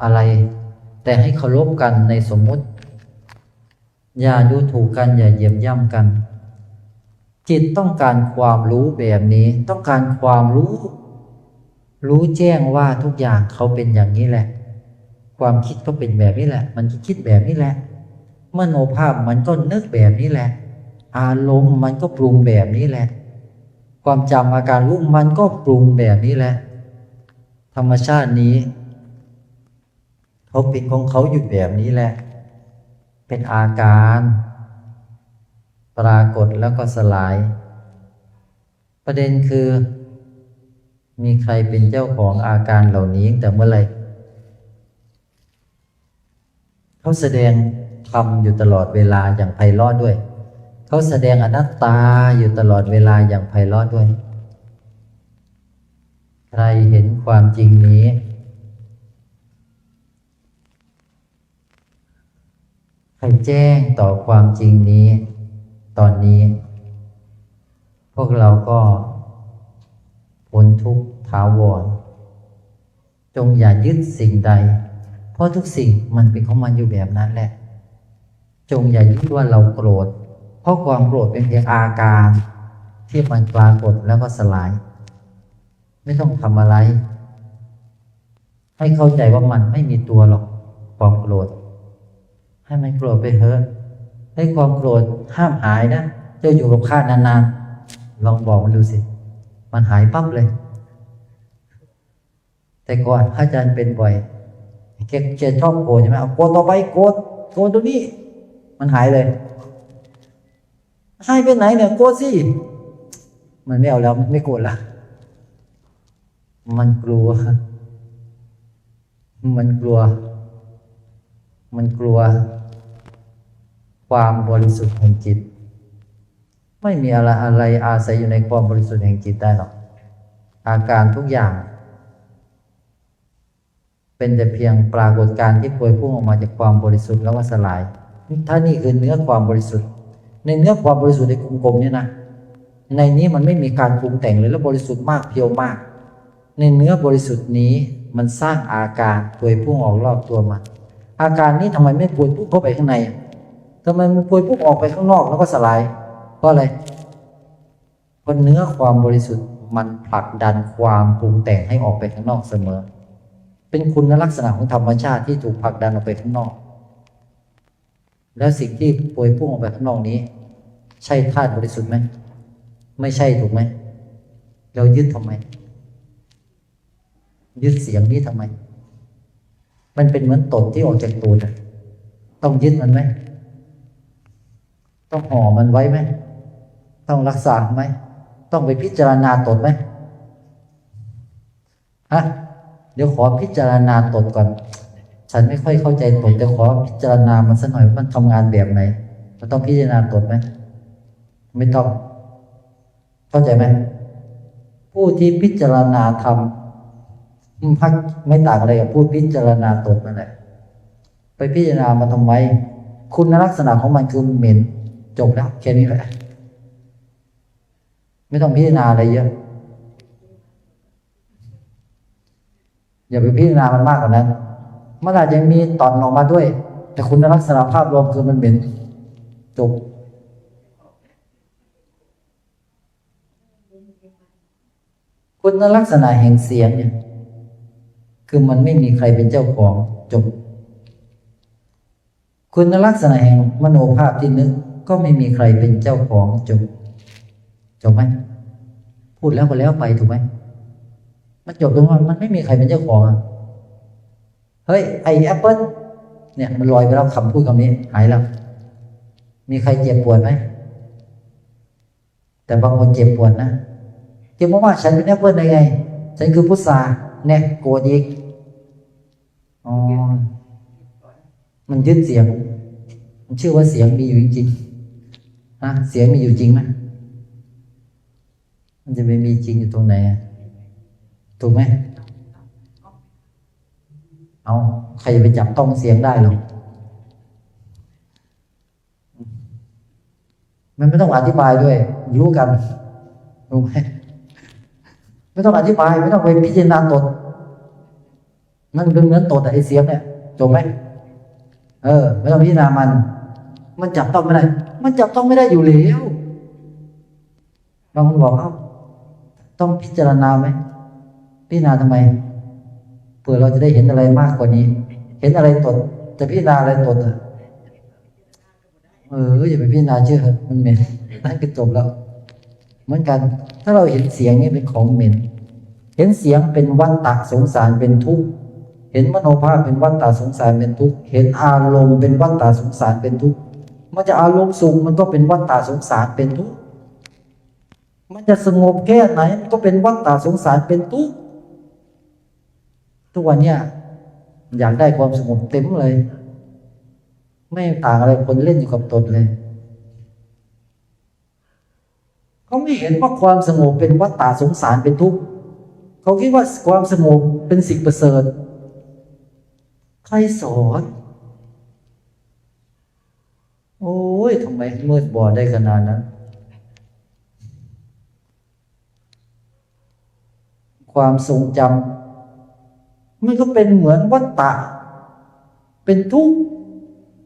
Speaker 1: อะไร แต่ให้เคารพกันในสมมุติ อย่าดูถูกกันอย่าเหยียบย่ำกัน จิตต้องการความรู้แบบนี้ต้องการความรู้แจ้งว่าทุกอย่างเขาเป็นอย่างนี้แหละ ความคิดก็เป็นแบบนี้แหละ มันคิดแบบนี้แหละมโนภาพมันก็นึกแบบนี้แหละ อารมณ์มันก็ปรุงแบบนี้แหละ ความจำอาการรู้มันก็ปรุงแบบนี้แหละ ธรรมชาตินี้เขาเป็นของเขาอยู่แบบนี้แหละ เป็นอาการปรากฏแล้วก็สลาย ประเด็นคือมีใครเป็นเจ้าของอาการเหล่านี้แต่เมื่อไหร่เขาแสดงธรรมอยู่ตลอดเวลาอย่างไพเราะด้วยเขาแสดงอนัตตาอยู่ตลอดเวลาอย่างไพเราะด้วยใครเห็นความจริงนี้ใครแจ้งต่อความจริงนี้ตอนนี้พวกเราก็พ้นทุกข์ถาวรจงอย่ายึดสิ่งใดเพราะทุกสิ่งมันเป็นของมันอยู่แบบนั้นแหละจงอย่ายึดว่าเราโกรธเพราะความโกรธเป็นเพียงอาการที่มันปรากฏแล้วก็สลายไม่ต้องทำอะไรให้เข้าใจว่ามันไม่มีตัวหรอกความโกรธให้มันโกรธไปเถอะให้ความโกรธห้ามหายนะจะอยู่กับข้านานๆลองบอกมันดูสิมันหายปั๊บเลยแต่ก่อนพระอาจารย์เป็นบ่อยแกชอบโกรธใช่ไหมเอาโกรธต่อไปโกรธตรงนี้มันหายเลยหายไปไหนเนี่ยโกรธสิมันไม่เอาแล้วมันไม่โกรธละมันกลัวมันกลัวความบริสุทธิ์แห่งจิตไม่มีอะไรอาศัยอยู่ในความบริสุทธิ์แห่งจิตได้หรอกอาการทุกอย่างเป็นแต่เพียงปรากฏการณ์ที่พวยพุ่งออกมาจากความบริสุทธิ์แล้วก็สลายถ้านี่คือเนื้อความบริสุทธิ์ในเนื้อความบริสุทธิ์ในกลมๆเนี่ยนะในนี้มันไม่มีการปรุงแต่งเลยแล้วบริสุทธิ์มากเพียวมากในเนื้อบริสุทธิ์นี้มันสร้างอาการพวยพุ่งออกรอบตัวมันอาการนี้ทำไมไม่พวยพุ่งเข้าไปข้างในทำไมมันพวยพุ่งออกไปข้างนอกแล้วก็สลายเพราะอะไรเพราะเนื้อความบริสุทธิ์มันผลักดันความปรุงแต่งให้ออกไปข้างนอกเสมอเป็นคุณลักษณะของธรรมชาติที่ถูกผลักดันออกไปข้างนอกแล้วสิ่งที่พวยพุ่งออกไปข้างนอกนี้ใช่ธาตุบริสุทธิ์ไหมไม่ใช่ถูกไหมเรายึดทำไมยึดเสียงนี้ทำไมมันเป็นเหมือนตดที่ออกจากตูดต้องยึดมันไหมต้องห่อมันไว้ไหมต้องรักษาไหมต้องไปพิจารณาตดไหมฮะเดี๋ยวขอพิจารณาตดก่อนฉันไม่ค่อยเข้าใจตดเดี๋ยวขอพิจารณามันสักหน่อยว่ามันทำงานแบบไหนเราต้องพิจารณาตดไหมไม่ต้องเข้าใจไหมผู้ที่พิจารณาธรรมพักไม่ต่างอะไรกับผู้พิจารณาตดนั่นแหละไปพิจารณามันทำไมคุณลักษณะของมันคือเหม็นจบแล้วแค่นี้แหละไม่ต้องพิจารณาอะไรเยอะอย่าไปพิจารณามันมากกว่านั้นมันอาจจะมีตอนออกมาด้วยแต่คุณลักษณะภาพรวมคือมันเหม็นจบคุณลักษณะแห่งเสียงเนี่ยคือมันไม่มีใครเป็นเจ้าของจบคุณลักษณะแห่งมโนภาพที่นึกก็ไม่มีใครเป็นเจ้าของจบไหมพูดแล้วก็แล้วไปถูกไหมมันจบตรงว่ามันไม่มีใครเป็นเจ้าของเฮ้ยไอแอปเปิ้ลเนี่ยมันลอยไปแล้วคำพูดคำนี้หายแล้วมีใครเจ็บปวดไหมแต่บางคนเจ็บปวดนะเจ็บเพราะว่าฉันเป็นแอปเปิ้ลได้ไงฉันคือพุทธาเนี่ยโกรธอีกอ๋อมันยึดเสียงมันชื่อว่าเสียงมีอยู่จริงๆนะเสียงมีอยู่จริงไหมมันจะไม่มีจริงอยู่ตรงไหนถูกไหม เอาใครจะไปจับต้องเสียงได้หรอกมันไม่ต้องอธิบายด้วยรู้กันรู้ไหมไม่ต้องอธิบายไม่ต้องไปพิจารณาตดมันเป็นเหมือนตดไอเสียงเนี่ยจบไหมไม่ต้องพิจารณามันจับต้องไม่ได้มันจับต้องไม่ได้อยู่แล้วบางคนบอกต้องพิจารณาไหมพิจารณาทำไมเผื่อเราจะได้เห็นอะไรมากกว่านี้ เห็นอะไรตดจะพิจารณาอะไรตดอย่าไปพิจารณาเชื่อมันเหม็นนั่นก็จบแล้วเหมือนกันถ้าเราเห็นเสียงนี่เป็นของเหม็นเห็นเสียงเป็นวัฏฏะสงสารเป็นทุกข์เห็นมโนภาพเป็นวัฏฏะสงสารเป็นทุกข์เห็นอารมณ์เป็นวัฏฏะสงสารเป็นทุกข์มันจะอารมณ์สุขมันก็เป็นวัฏฏะสงสารเป็นทุกข์มันจะสงบแค่ไหนมันก็เป็นวัฏฏะสงสารเป็นทุกข์ทุกวันเนี้ยอยากได้ความสงบเต็มเลยไม่ต่างอะไรคนเล่นอยู่กับตนเลยเขาไม่เห็นว่าความสงบเป็นวัฏฏะสงสารเป็นทุกข์เขาคิดว่าความสงบเป็นสิ่งประเสริฐใครสอนโอ้ยทำไมมืดบอดได้ขนาดนั้นความทรงจำมันก็เป็นเหมือนวัฏฏะเป็นทุกข์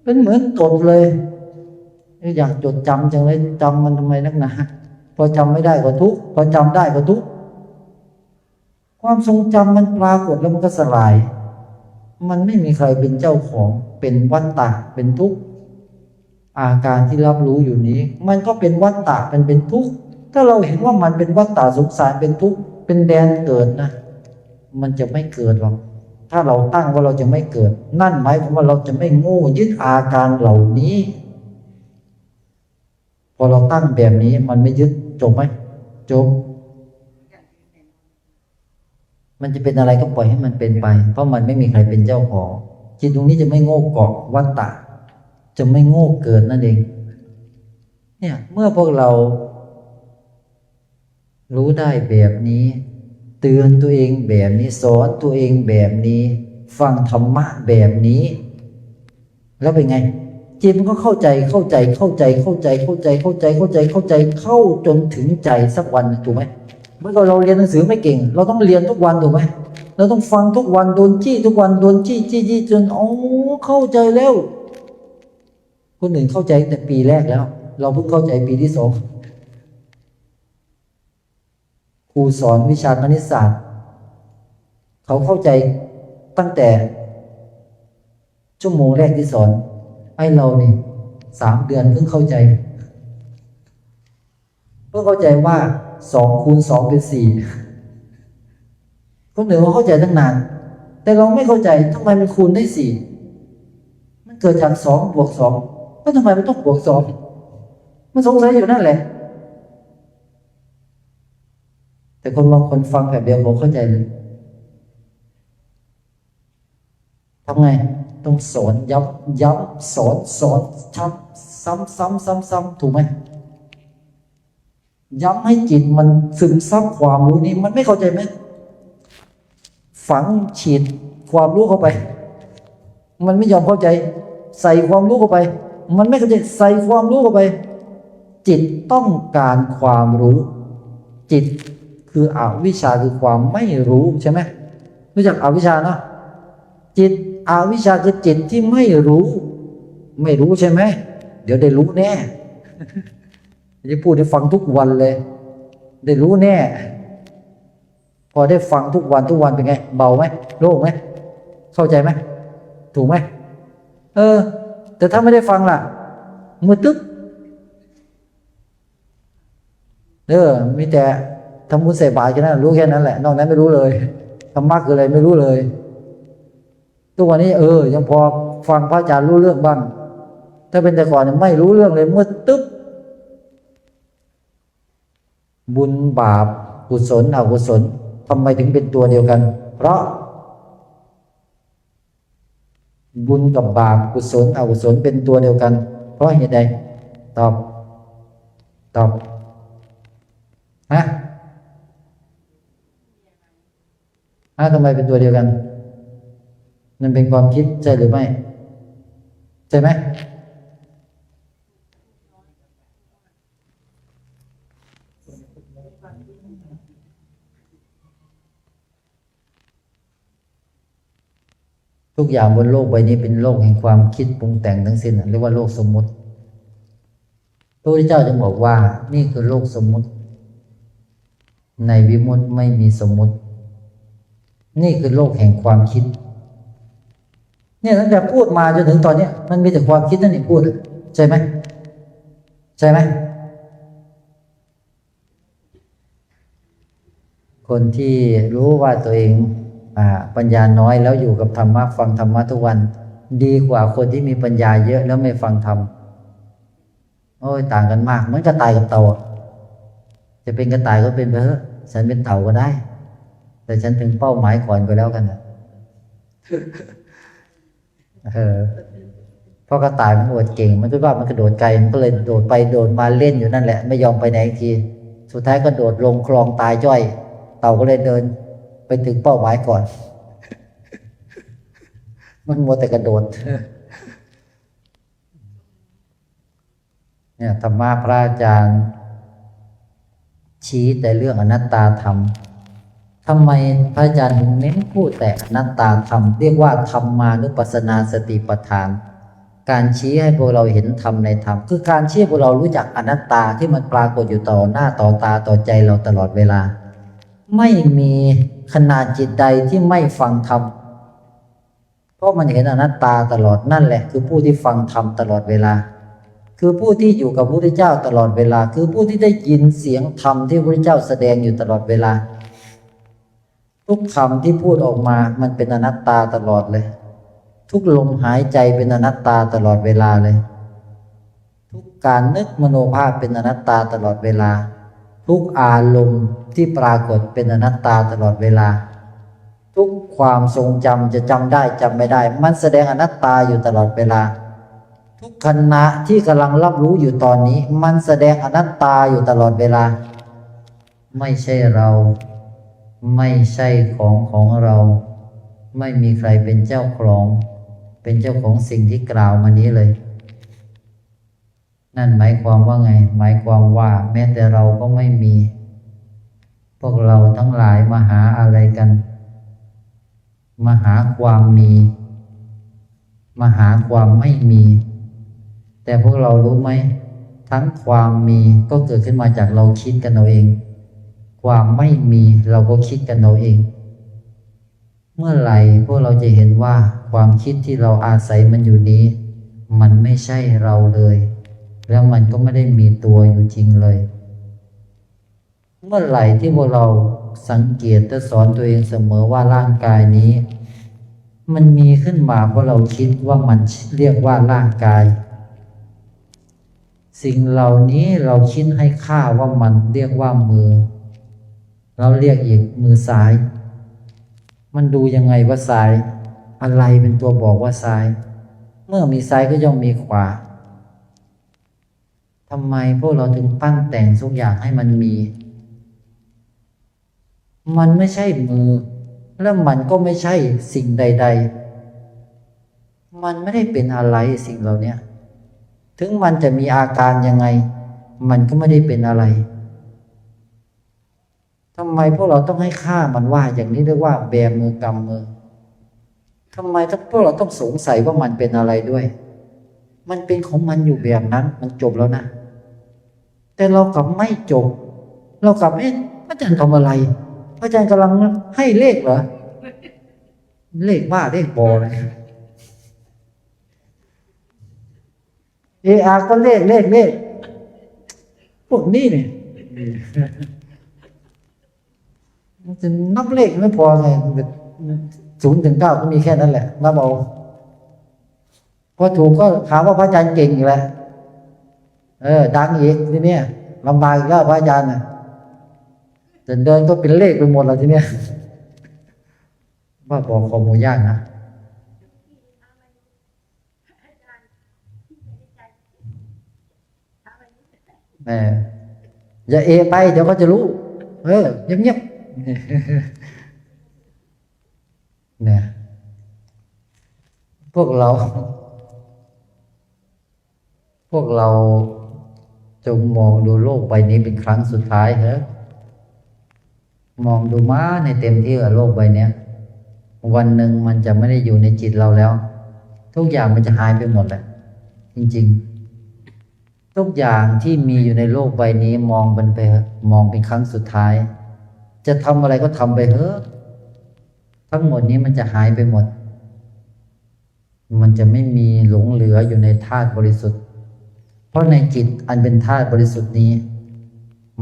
Speaker 1: เป็นเหมือนตดเลยอยากจดจำจังเลยจำมันทำไมนักหนาพอจำไม่ได้ก็ทุกข์พอจำได้ก็ทุกข์ความทรงจำมันปรากฏแล้วมันก็สลายมันไม่มีใครเป็นเจ้าของเป็นวัฏฏะเป็นทุกข์อาการที่รับรู้อยู่นี้มันก็เป็นวัฏฏะเป็นทุกข์ถ้าเราเห็นว่ามันเป็นวัฏฏะสงสารเป็นทุกข์เป็นแดนเกิดนะมันจะไม่เกิดหรอกถ้าเราตั้งว่าเราจะไม่เกิดนั่นหมายความว่าเราจะไม่โง่ยึดอาการเหล่านี้พอเราตั้งแบบนี้มันไม่ยึดจบไหมจบมันจะเป็นอะไรก็ปล่อยให้มันเป็นไปเพราะมันไม่มีใครเป็นเจ้าของจิตตรงนี้จะไม่โง่เกาะวัฏฏะจะไม่โง่เกิดนั่นเองเนี่ยเมื่อพวกเรารู้ได้แบบนี้เตือนตัวเองแบบนี้สอนตัวเองแบบนี้ฟังธรรมะแบบนี้แล้วเป็นไงจิตมันก็เข้าใจเข้าจนถึงใจสักวันถูกไหมเมื่อเราเรียนหนังสือไม่เก่งเราต้องเรียนทุกวันถูกไหมเราต้องฟังทุกวันโดนจี้ทุกวันโดนจี้จนเข้าใจแล้วคนอื่นเข้าใจแต่ปีแรกแล้วเราเพิ่งเข้าใจปีที่2ครูสอนวิชาคณิตศาสตร์เขาเข้าใจตั้งแต่ชั่วโมงแรกที่สอนไอ้เรานี่3 เดือนเพิ่งเข้าใจว่า2 คูณ 2เป็น4คนอื่นเขาเข้าใจตั้งนานแต่เราไม่เข้าใจทำไมมันคูณได้4มันเกิดจาก2 บวก 2แล้วทำไมมันต้องบวก2มันสงสัยอยู่นั่นแหละแต่คนบางคนฟังแบบเดียวผมเข้าใจเลยทำไงต้องสอนย้ำสอนซ้ำถูกไหมย้ำให้จิตมันซึมซับความรู้นี้มันไม่เข้าใจไหมฝังฉีดความรู้เข้าไปมันไม่ยอมเข้าใจใส่ความรู้เข้าไปมันไม่เข้าใจใส่ความรู้เข้าไปจิตต้องการความรู้จิตคืออวิชชาคือความไม่รู้ใช่ไหมรู้จักอวิชชานะจิตอวิชชาคือจิตที่ไม่รู้ใช่ไหมเดี๋ยวได้รู้แน่จะพูดให้ฟังทุกวันเลยได้รู้แน่พอได้ฟังทุกวันเป็นไงเบาไหมโล่งไหมเข้าใจไหมถูกไหมแต่ถ้าไม่ได้ฟังล่ะมืดตึ๊บมีแต่ทำบุญใส่บาตรแค่นั้นรู้แค่นั้นแหละนอกนั้นไม่รู้เลยธรรมะคืออะไรไม่รู้เลยทุกวันนี้ยังพอฟังพระอาจารย์รู้เรื่องบ้างถ้าเป็นแต่ก่อนไม่รู้เรื่องเลยมืดตึ๊บบุญบาปกุศลอกุศลทำไมถึงเป็นตัวเดียวกันเพราะบุญกับบาปกุศลอกุศลเป็นตัวเดียวกันเพราะเหตุใดตอบทำไมเป็นตัวเดียวกัน มันเป็นความคิดใช่หรือไม่ใช่ไหมทุกอย่างบนโลกใบนี้เป็นโลกแห่งความคิดปรุงแต่งทั้งสิ้นเรียกว่าโลกสมมุติพระพุทธเจ้าจึงบอกว่านี่คือโลกสมมุติในวิมุตติไม่มีสมมุตินี่คือโลกแห่งความคิดเนี่ยตั้งแต่พูดมาจนถึงตอนนี้มันมีแต่ความคิดนั่นเองพูดใช่ไหมใช่ไหมคนที่รู้ว่าตัวเองปัญญาน้อยแล้วอยู่กับธรรมะฟังธรรมะทุกวันดีกว่าคนที่มีปัญญาเยอะแล้วไม่ฟังธรรมโอ้ยต่างกันมากเหมือนกระต่ายกับเต่าจะเป็นกระต่ายก็เป็นไปเถอะฉันเป็นเต่าก็ได้แต่ฉันถึงเป้าหมายก่อนก็แล้วกันนะเพราะกระต่ายมันอวดเก่งมันคิดว่ามันกระโดดไกลมันก็เลยโดดไปโดดมาเล่นอยู่นั่นแหละไม่ยอมไปไหนอีกทีสุดท้ายก็โดดลงคลองตายจ้อยเต่าก็เลยเดินไปถึงเป้าหมายก่อนมันมัวแต่กระโดดเนี่ยธรรมะพระอาจารย์ชี้แต่เรื่องอนัตตาธรรมทำไมพระอาจารย์ถึงเน้นพูดแต่อนัตตาธรรมเรียกว่าธรรมานุปัสสนาสติปัฏฐานการชี้ให้พวกเราเห็นธรรมในธรรมคือการชี้ให้พวกเรารู้จักอนัตตาที่มันปรากฏอยู่ต่อหน้าต่อตาต่อใจเราตลอดเวลาไม่มีขนาดจิตใดที่ไม่ฟังธรรมเพราะมันเห็นอนัตตาตลอดนั่นแหละคือผู้ที่ฟังธรรมตลอดเวลาคือผู้ที่อยู่กับพระพุทธเจ้าตลอดเวลาคือผู้ที่ได้ยินเสียงธรรมที่พระพุทธเจ้าแสดงอยู่ตลอดเวลาทุกคำที่พูดออกมามันเป็นอนัตตาตลอดเลยทุกลมหายใจเป็นอนัตตาตลอดเวลาเลยทุกการนึกมโนภาพเป็นอนัตตาตลอดเวลาทุกอารมณ์ที่ปรากฏเป็นอนัตตาตลอดเวลาทุกความทรงจำจะจำได้จำไม่ได้มันแสดงอนัตตาอยู่ตลอดเวลาทุกขณะที่กำลังรับรู้อยู่ตอนนี้มันแสดงอนัตตาอยู่ตลอดเวลาไม่ใช่เราไม่ใช่ของเราไม่มีใครเป็นเจ้าของเป็นเจ้าของสิ่งที่กล่าวมานี้เลยนั่นหมายความว่าไงหมายความว่าแม้แต่เราก็ไม่มีพวกเราทั้งหลายมาหาอะไรกันมาหาความมีมาหาความไม่มีแต่พวกเรารู้ไหมทั้งความมีก็เกิดขึ้นมาจากเราคิดกันเอาเองความไม่มีเราก็คิดกันเอาเองเมื่อไหร่พวกเราจะเห็นว่าความคิดที่เราอาศัยมันอยู่นี้มันไม่ใช่เราเลยแล้วมันก็ไม่ได้มีตัวอยู่จริงเลยเมื่อไหร่ที่พวกเราสังเกตและสอนตัวเองเสมอว่าร่างกายนี้มันมีขึ้นมาเพราะเราคิดว่ามันเรียกว่าร่างกายสิ่งเหล่านี้เราคิดให้ค่าว่ามันเรียกว่ามือเราเรียกอีกมือซ้ายมันดูยังไงว่าซ้ายอะไรเป็นตัวบอกว่าซ้ายเมื่อมีซ้ายก็ย่อมมีขวาทำไมพวกเราถึงปั้นแต่งทุกอย่างให้มันมีมันไม่ใช่มือและมันก็ไม่ใช่สิ่งใดๆมันไม่ได้เป็นอะไรสิ่งเหล่านี้ถึงมันจะมีอาการยังไงมันก็ไม่ได้เป็นอะไรทำไมพวกเราต้องให้ค่ามันว่าอย่างนี้เรียกว่าแบมือกำมือทำไมพวกเราต้องสงสัยว่ามันเป็นอะไรด้วยมันเป็นของมันอยู่แบบนั้นมันจบแล้วนะแต่เรากลับไม่จบเรากลับพระอาจารย์ทำอะไรพระอาจารย์กำลังให้เลขเหรอเลขบ้าเลขบอเลยก็เลขพวกนี้เนี่ยมันจะนับเลขไม่พอไง0 ถึง 9ก็มีแค่นั้นแหละนับเอาพอถูกก็ถามว่าพระอาจารย์เก่งอีกแล้วดังอีกทีเนี้ยลำบากอีกแล้วพระอาจารย์น่ะจะเดินก็เป็นเลขไปหมดแล้วทีเนี้ยว่าบอกข้อมูลยากนะอย่าไปเดี๋ยวเขาจะรู้เงียบๆเนี่ย พวกเรา พวกเราจงมองดูโลกใบนี้เป็นครั้งสุดท้ายเถอะมองดูม้าในเต็มที่กับโลกใบเนี้ยวันหนึ่งมันจะไม่ได้อยู่ในจิตเราแล้วทุกอย่างมันจะหายไปหมดแหละจริงๆทุกอย่างที่มีอยู่ในโลกใบนี้มองมันไปเถอะมองเป็นครั้งสุดท้ายจะทำอะไรก็ทำไปเถอะทั้งหมดนี้มันจะหายไปหมดมันจะไม่มีหลงเหลืออยู่ในธาตุบริสุทธิ์เพราะในจิตอันเป็นธาตุบริสุทธิ์นี้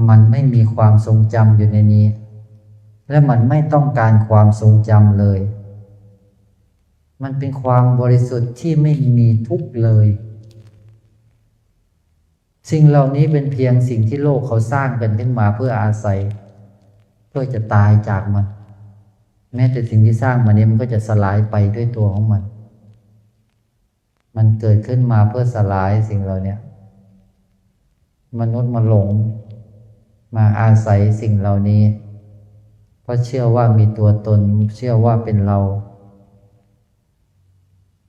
Speaker 1: มันไม่มีความทรงจำอยู่ในนี้และมันไม่ต้องการความทรงจำเลยมันเป็นความบริสุทธิ์ที่ไม่มีทุกข์เลยสิ่งเหล่านี้เป็นเพียงสิ่งที่โลกเขาสร้างกันขึ้นมาเพื่ออาศัยเพื่อจะตายจากมันแม้แต่สิ่งที่สร้างมานี้มันก็จะสลายไปด้วยตัวของมันมันเกิดขึ้นมาเพื่อสลายสิ่งเหล่านี้มนุษย์มาหลงมาอาศัยสิ่งเหล่านี้เพราะเชื่อว่ามีตัวตนเชื่อว่าเป็นเรา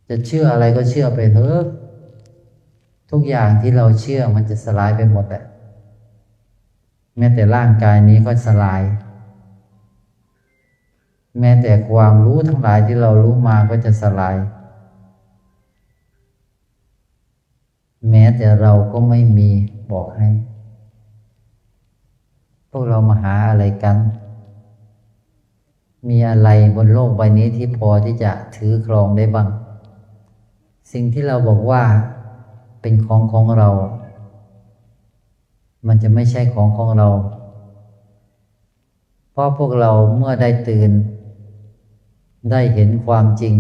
Speaker 1: จะเชื่ออะไรก็เชื่อไปเถอะทุกอย่างที่เราเชื่อมันจะสลายไปหมดแหละแม้แต่ร่างกายนี้ก็สลายแม้แต่ความรู้ทั้งหลายที่เรารู้มาก็จะสลายแม้แต่เราก็ไม่มีบอกให้พวกเรามาหาอะไรกันมีอะไรบนโลกใบนี้ที่พอที่จะถือครองได้บ้างสิ่งที่เราบอกว่าเป็นของเรามันจะไม่ใช่ของเราเพราะพวกเราเมื่อได้ตื่นได้เห็นความจริง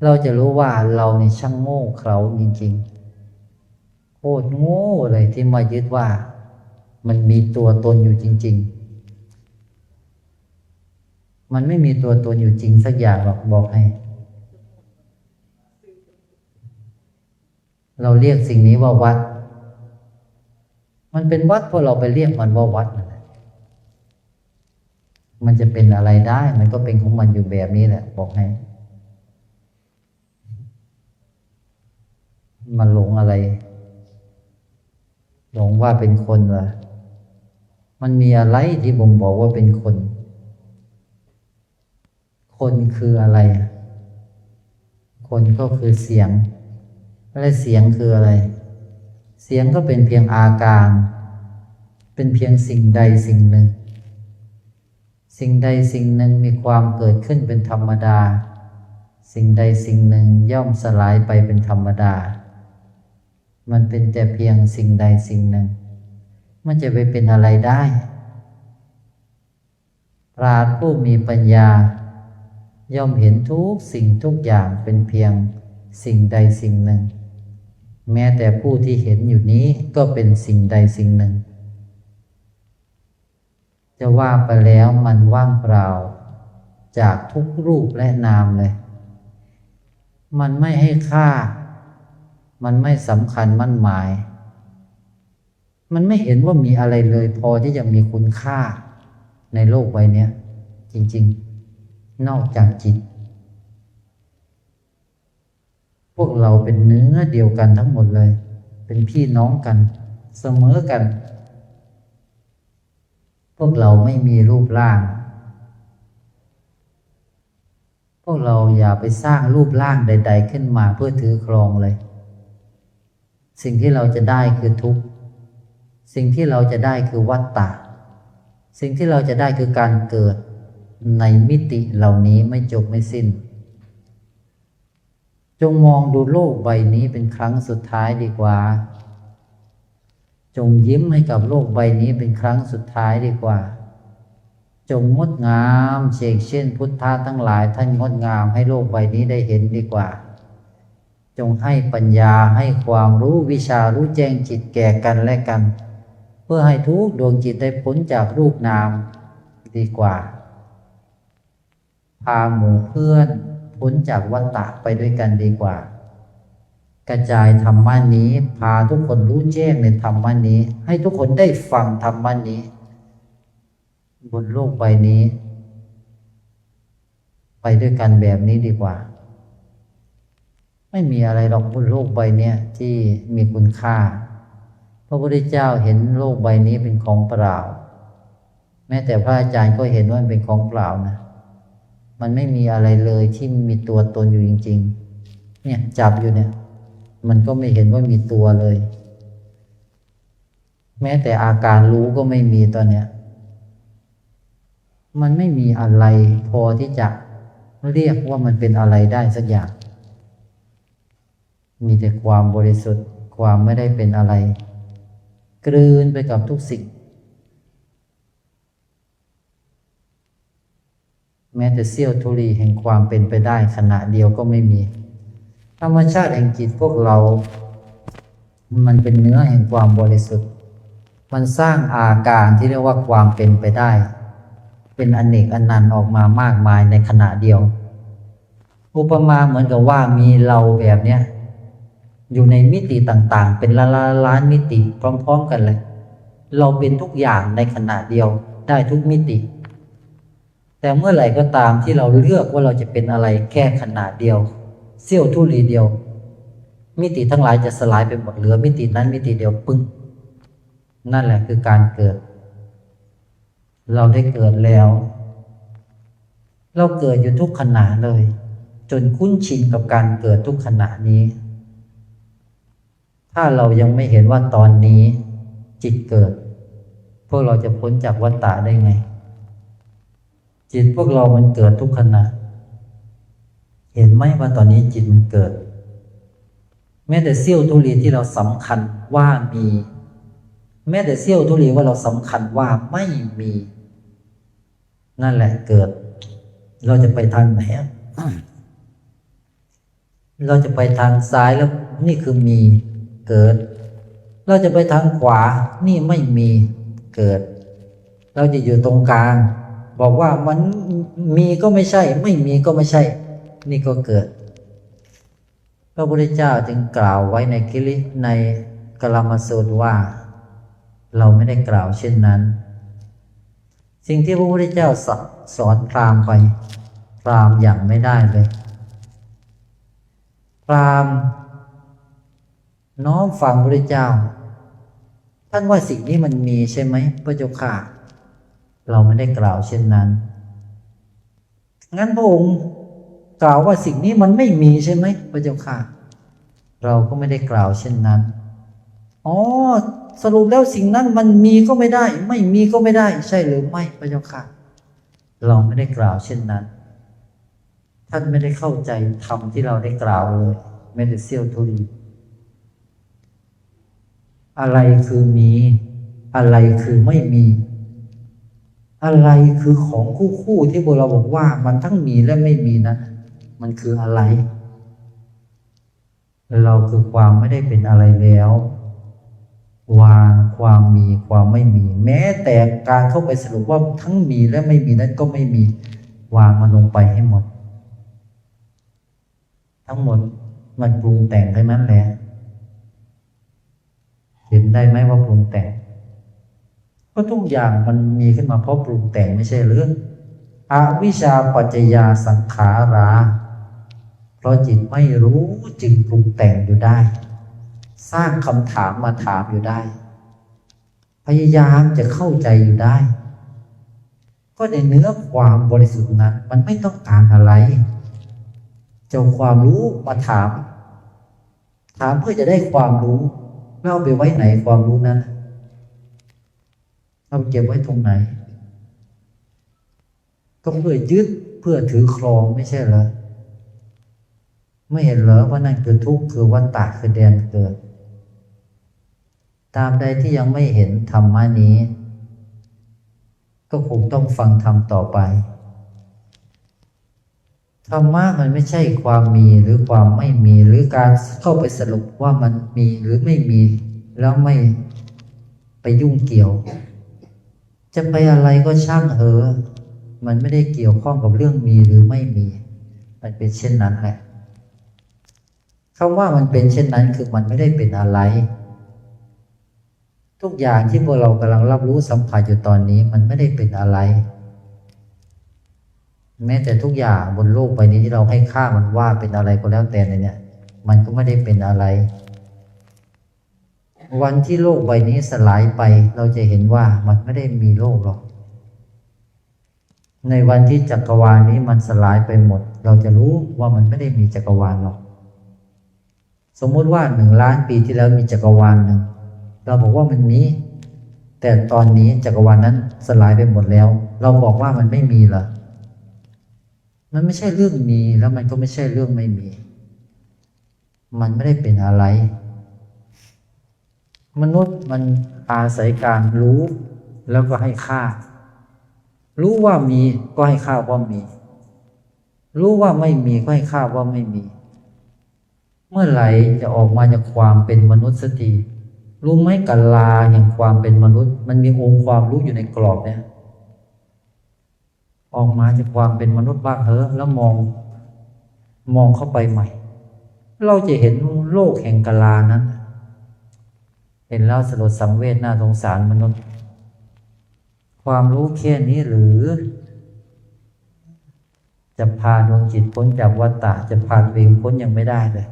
Speaker 1: เราจะรู้ว่าเรานี่ช่างโง่เขลาจริงๆโคตรโง่เลยที่มายึดว่ามันมีตัวตนอยู่จริงๆมันไม่มีตัวตนอยู่จริงสักอย่างหรอกบอกให้เราเรียกสิ่งนี้ว่าวัดมันเป็นวัดเพราะเราไปเรียกมันว่าวัดนั่นแหละมันจะเป็นอะไรได้มันก็เป็นของมันอยู่แบบนี้แหละบอกให้มันหลงอะไรหลงว่าเป็นคนเหรอมันมีอะไรที่บ่งบอกว่าเป็นคนคนคืออะไรคนก็คือเสียงและเสียงคืออะไรเสียงก็เป็นเพียงอาการเป็นเพียงสิ่งใดสิ่งหนึ่งสิ่งใดสิ่งหนึ่งมีความเกิดขึ้นเป็นธรรมดาสิ่งใดสิ่งหนึ่งย่อมสลายไปเป็นธรรมดามันเป็นแต่เพียงสิ่งใดสิ่งหนึ่งมันจะไปเป็นอะไรได้ปราชญ์ผู้มีปัญญาย่อมเห็นทุกสิ่งทุกอย่างเป็นเพียงสิ่งใดสิ่งหนึ่งแม้แต่ผู้ที่เห็นอยู่นี้ก็เป็นสิ่งใดสิ่งหนึ่งจะว่าไปแล้วมันว่างเปล่าจากทุกรูปและนามเลยมันไม่ให้ค่ามันไม่สำคัญมั่นหมายมันไม่เห็นว่ามีอะไรเลยพอที่จะมีคุณค่าในโลกใบนี้จริงๆนอกจากจิตพวกเราเป็นเนื้อเดียวกันทั้งหมดเลยเป็นพี่น้องกันเสมอกันพวกเราไม่มีรูปร่างพวกเราอย่าไปสร้างรูปร่างใดๆขึ้นมาเพื่อถือครองเลยสิ่งที่เราจะได้คือทุกข์สิ่งที่เราจะได้คือวัฏฏะสิ่งที่เราจะได้คือการเกิดในมิติเหล่านี้ไม่จบไม่สิ้นจงมองดูโลกใบนี้เป็นครั้งสุดท้ายดีกว่าจงยิ้มให้กับโลกใบนี้เป็นครั้งสุดท้ายดีกว่าจงงดงามเชกเช่นพุทธะทั้งหลายท่านงดงามให้โลกใบนี้ได้เห็นดีกว่าจงให้ปัญญาให้ความรู้วิชารู้แจ้งจิตแก่กันและกันเพื่อให้ทุกดวงจิตได้พ้นจากรูปนามดีกว่าพาหมู่เพื่อนพ้นจากวัฏฏะไปด้วยกันดีกว่ากระจายธรรมะนี้พาทุกคนรู้แจ้งในธรรมะนี้ให้ทุกคนได้ฟังธรรมะนี้บนโลกใบนี้ไปด้วยกันแบบนี้ดีกว่า ไม่มีอะไรหรอกบนโลกใบนี้ที่มีคุณค่าพระพุทธเจ้าเห็นโลกใบนี้เป็นของเปล่าแม้แต่พระอาจารย์ก็เห็นว่ามันเป็นของเปล่านะมันไม่มีอะไรเลยที่มีตัวตนอยู่จริงๆเนี่ยจับอยู่เนี่ยมันก็ไม่เห็นว่ามีตัวเลยแม้แต่อาการรู้ก็ไม่มีตอนเนี้ยมันไม่มีอะไรพอที่จะเรียกว่ามันเป็นอะไรได้สักอย่างมีแต่ความบริสุทธิ์ความไม่ได้เป็นอะไรกลืนไปกับทุกสิ่งแม้แต่เสี้ยวธุลีแห่งความเป็นไปได้ขณะเดียวก็ไม่มีธรรมชาติแห่งจิตพวกเรามันเป็นเนื้อแห่งความบริสุทธิ์มันสร้างอาการที่เรียกว่าความเป็นไปได้เป็นอเนกอนันต์ออกมามากมายในขณะเดียวอุปมาเหมือนกับว่ามีเราแบบเนี้ยอยู่ในมิติต่างๆเป็นล้านมิติพร้อมๆกันเลยเราเป็นทุกอย่างในขณะเดียวได้ทุกมิติแต่เมื่อไหร่ก็ตามที่เราเลือกว่าเราจะเป็นอะไรแค่ขณะเดียวเสี้ยวธุลีเดียวมิติทั้งหลายจะสลายไปหมดเหลือมิตินั้นมิติเดียวปึ้งนั่นแหละคือการเกิดเราได้เกิดแล้วเราเกิดอยู่ทุกขณะเลยจนคุ้นชินกับการเกิดทุกขณะนี้ถ้าเรายังไม่เห็นว่าตอนนี้จิตเกิดพวกเราจะพ้นจากวัฏฏะได้ไงจิตพวกเรามันเกิดทุกขณะเห็นไหมว่าตอนนี้จิตมันเกิดแม้แต่เสี้ยวธุลีที่เราสำคัญว่ามีแม้แต่เสี้ยวธุลีว่าเราสำคัญว่าไม่มีนั่นแหละเกิดเราจะไปทางไหนเราจะไปทางซ้ายแล้วนี่คือมีเกิดเราจะไปทางขวานี่ไม่มีเกิดเราจะอยู่ตรงกลางบอกว่ามันมีก็ไม่ใช่ไม่มีก็ไม่ใช่นี่ก็เกิดพระพุทธเจ้าจึงกล่าวไว้ในในกลามสูตรว่าเราไม่ได้กล่าวเช่นนั้นสิ่งที่พระพุทธเจ้าสอนพราหมณ์ไปพราหมณ์อย่างไม่ได้เลยพราหมณ์น้อมฟังพระพุทธเจ้าท่านว่าสิ่งนี้มันมีใช่ไหมพระเจ้าค่ะเราไม่ได้กล่าวเช่นนั้นงั้นพระองค์กล่าวว่าสิ่งนี้มันไม่มีใช่ไหมพระเจ้าค่ะเราก็ไม่ได้กล่าวเช่นนั้นอ๋อสรุปแล้วสิ่งนั้นมันมีก็ไม่ได้ไม่มีก็ไม่ได้ใช่หรือไม่พระเจ้าค่ะเราไม่ได้กล่าวเช่นนั้นท่านไม่ได้เข้าใจธรรมที่เราได้กล่าวเลยแม้แต่เสี้ยวธุลีอะไรคือมีอะไรคือไม่มีอะไรคือของคู่ที่พวกเราบอกว่ามันทั้งมีและไม่มีนั้นมันคืออะไรเราคือความไม่ได้เป็นอะไรแล้ววางความมีความไม่มีแม้แต่การเข้าไปสรุปว่าทั้งมีและไม่มีนั้นก็ไม่มีวางมันลงไปให้หมดทั้งหมดมันปรุงแต่งทั้งนั้นแหละเห็นได้ไหมว่าปรุงแต่งก็ทุกอย่างมันมีขึ้นมาเพราะปรุงแต่งไม่ใช่หรืออวิชชาปัจจยาสังขาราเพราะจิตไม่รู้จึงปรุงแต่งอยู่ได้สร้างคำถามมาถามอยู่ได้พยายามจะเข้าใจอยู่ได้ก็ในเนื้อความบริสุทธิ์นั้นมันไม่ต้องการอะไรเจ้าความรู้มาถามเพื่อจะได้ความรู้แล้วเอาไปไว้ไหนความรู้นั้นเอาเก็บไว้ตรงไหนก็เพื่อยึดเพื่อถือครองไม่ใช่เหรอไม่เห็นเหรอว่านั่นคือทุกข์คือวัฏฏะคือแดนเกิดตามใดที่ยังไม่เห็นธรรมะนี้ก็คงต้องฟังธรรมต่อไปธรรมะมันไม่ใช่ความมีหรือความไม่มีหรือการเข้าไปสรุปว่ามันมีหรือไม่มีแล้วไม่ไปยุ่งเกี่ยวจะไปอะไรก็ช่างเถอะมันไม่ได้เกี่ยวข้องกับเรื่องมีหรือไม่มีมันเป็นเช่นนั้นแหละคำว่ามันเป็นเช่นนั้นคือมันไม่ได้เป็นอะไรทุกอย่างที่พวกเรากำลังรับรู้สัมผัสอยู่ตอนนี้มันไม่ได้เป็นอะไรแม้แต่ทุกอย่างบนโลกใบนี้ที่เราให้ค่ามันว่าเป็นอะไรก็แล้วแต่เนี่ย มันก็ไม่ได้เป็นอะไร วันที่โลกใบนี้สลายไปเราจะเห็นว่ามันไม่ได้มีโลกหรอกในวันที่จักรวาลนี้มันสลายไปหมดเราจะรู้ว่ามันไม่ได้มีจักรวาลหรอกสมมุติว่า1,000,000 ปีที่แล้วมีจักรวาลหนึ่งเราบอกว่ามันมีแต่ตอนนี้จักรวาลนั้นสลายไปหมดแล้วเราบอกว่ามันไม่มีเหรอมันไม่ใช่เรื่องมีแล้วมันก็ไม่ใช่เรื่องไม่มีมันไม่ได้เป็นอะไรมนุษย์มันอาศัยการรู้แล้วก็ให้ค่ารู้ว่ามีก็ให้ค่าว่ามีรู้ว่าไม่มีก็ให้ค่าว่าไม่มีเมื่อไหร่จะออกมาจากความเป็นมนุษย์สักทีรู้ไหมกาลาแห่งความเป็นมนุษย์มันมีองค์ความรู้อยู่ในกรอบเนี่ยออกมาจากความเป็นมนุษย์บ้างเถอะแล้วมองเข้าไปใหม่เราจะเห็นโลกแห่งกาลานั้นเห็นแล้วสลดสังเวชน่าสงสารมนุษย์ความรู้แค่นี้หรือจะพาดวงจิตพ้นจากวัฏฏะจะพาตัวเองพ้นยังไม่ได้เลย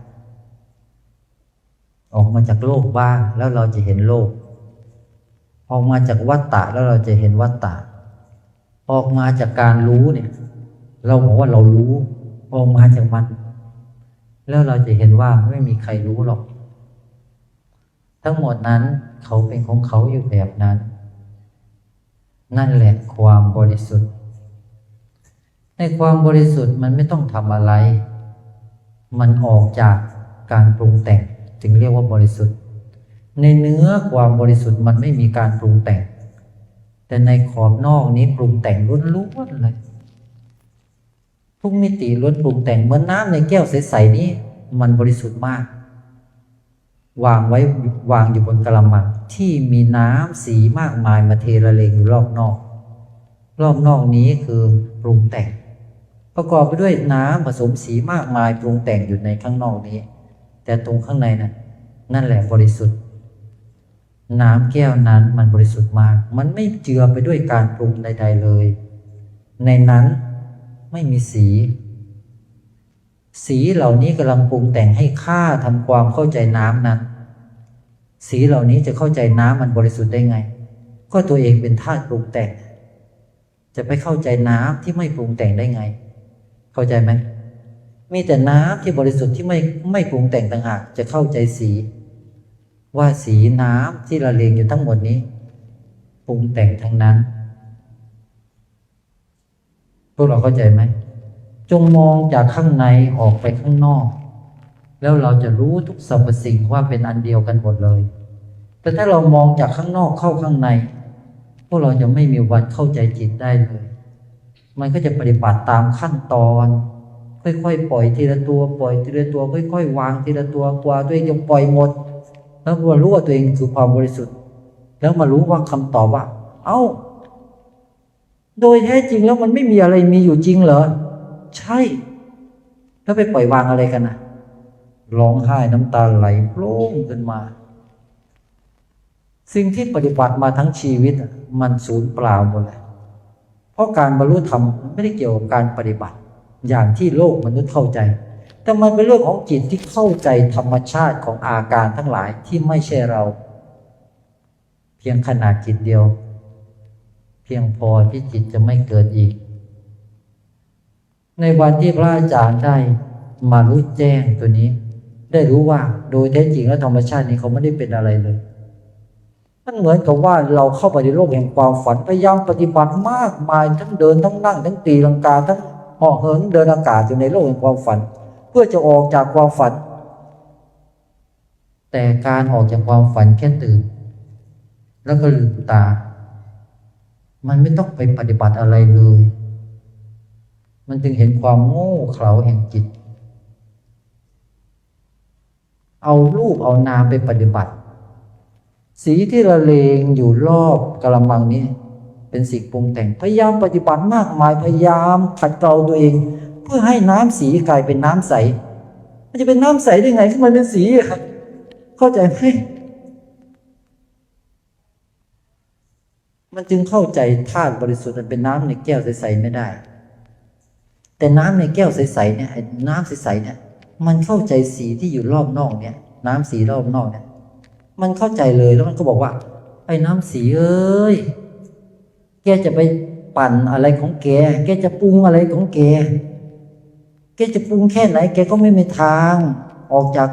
Speaker 1: ออกมาจากโลกบ้างแล้วเราจะเห็นโลกออกมาจากวัฏฏะแล้วเราจะเห็นวัฏฏะออกมาจากการรู้เนี่ยเราบอกว่าเรารู้ออกมาจากมันแล้วเราจะเห็นว่าไม่มีใครรู้หรอกทั้งหมดนั้นเขาเป็นของเขาอยู่แบบนั้นนั่นแหละความบริสุทธิ์ในความบริสุทธิ์มันไม่ต้องทำอะไรมันออกจากการปรุงแต่งจึงเรียกว่าบริสุทธิ์ในเนื้อความบริสุทธิ์มันไม่มีการปรุงแต่งแต่ในขอบนอกนี้ปรุงแต่งล้วนๆเลยทุกมิติล้วนปรุงแต่งเหมือนน้ำในแก้วใสๆนี้มันบริสุทธิ์มากวางอยู่บนกระมังที่มีน้ำสีมากมายมาเทระเลงอยู่รอบนอกนี้คือปรุงแต่งประกอบไปด้วยน้ำผสมสีมากมายปรุงแต่งอยู่ในข้างนอกนี้แต่ตรงข้างในนั่นแหละบริสุทธิ์น้ำแก้วนั้นมันบริสุทธิ์มากมันไม่เจือไปด้วยการปรุงใดๆเลยในนั้นไม่มีสีเหล่านี้กำลังปรุงแต่งให้ข้าทำความเข้าใจน้ำนั้นสีเหล่านี้จะเข้าใจน้ำมันบริสุทธิ์ได้ไงก็ตัวเองเป็นธาตุปรุงแต่งจะไปเข้าใจน้ำที่ไม่ปรุงแต่งได้ไงเข้าใจไหมมีแต่น้ำที่บริสุทธิ์ที่ไม่ปรุงแต่งต่างหากจะเข้าใจสีว่าสีน้ำที่ละเลงอยู่ทั้งหมดนี้ปรุงแต่งทั้งนั้นพวกเราเข้าใจไหมจงมองจากข้างในออกไปข้างนอกแล้วเราจะรู้ทุกสรรพสิ่งว่าเป็นอันเดียวกันหมดเลยแต่ถ้าเรามองจากข้างนอกเข้าข้างในพวกเราจะไม่มีวันเข้าใจจิตได้เลยมันก็จะปฏิบัติตามขั้นตอนค่อยๆปล่อยทีละตัวค่อยๆวางทีละตัวกว่าตัวเองจะปล่อยหมดแล้วพอรู้ว่าตัวเองคือความบริสุทธิ์แล้วมารู้ว่าคำตอบว่าเอ้าโดยแท้จริงแล้วมันไม่มีอะไรมีอยู่จริงเหรอใช่แล้วไปปล่อยวางอะไรกันนะร้องไห้น้ำตาไหลโผล่ขึ้นมาสิ่งที่ปฏิบัติมาทั้งชีวิตมันสูญเปล่าหมดเลยเพราะการบรรลุธรรมไม่ได้เกี่ยวกับการปฏิบัติอย่างที่โลกมนุษย์เข้าใจแต่มันเป็นเรื่องของจิตที่เข้าใจธรรมชาติของอาการทั้งหลายที่ไม่ใช่เราเพียงขนาดจิตเดียวเพียงพอที่จิตจะไม่เกิดอีกในวันที่พระอาจารย์ได้มารู้แจ้งตัวนี้ได้รู้ว่าโดยแท้จริงแล้วธรรมชาตินี้เขาไม่ได้เป็นอะไรเลยมันเหมือนกับว่าเราเข้าไปในโลกแห่งความฝันพยายามปฏิบัติมากมายทั้งเดินทั้งนั่งทั้งตีลังกาทั้งเหาะเหินเดินอากาศอยู่ในโลกแห่งความฝันเพื่อจะออกจากความฝันแต่การออกจากความฝันแค่ตื่นแล้วก็ลืมตามันไม่ต้องไปปฏิบัติอะไรเลยมันจึงเห็นความโง่เขลาแห่งจิตเอารูปเอานามไปปฏิบัติสีที่ละเลงอยู่รอบกระมังนี้เป็นสิ่งปรุงแต่งพยายามปฏิบัติมากมายพยายามขัดเกลาตัวเองเพื่อให้น้ำสีกลายเป็นน้ำใสมันจะเป็นน้ำใสได้ไงที่มันเป็นสีครับเข้าใจไหมมันจึงเข้าใจธาตุบริสุทธิ์มันเป็นน้ำในแก้วใสๆไม่ได้แต่น้ำในแก้วใสๆเนี่ยน้ำใสๆเนี่ย มันเข้าใจสีที่อยู่รอบนอกเนี่ยน้ำสีรอบนอกเนี่ยมันเข้าใจเลยแล้วมันก็บอกว่าไอ้น้ำสีเอ้ยแกจะไปปั่นอะไรของแกแกจะปรุงอะไรของแกแกจะปรุงแค่ไหนแกก็ไม่มีทางออกจาก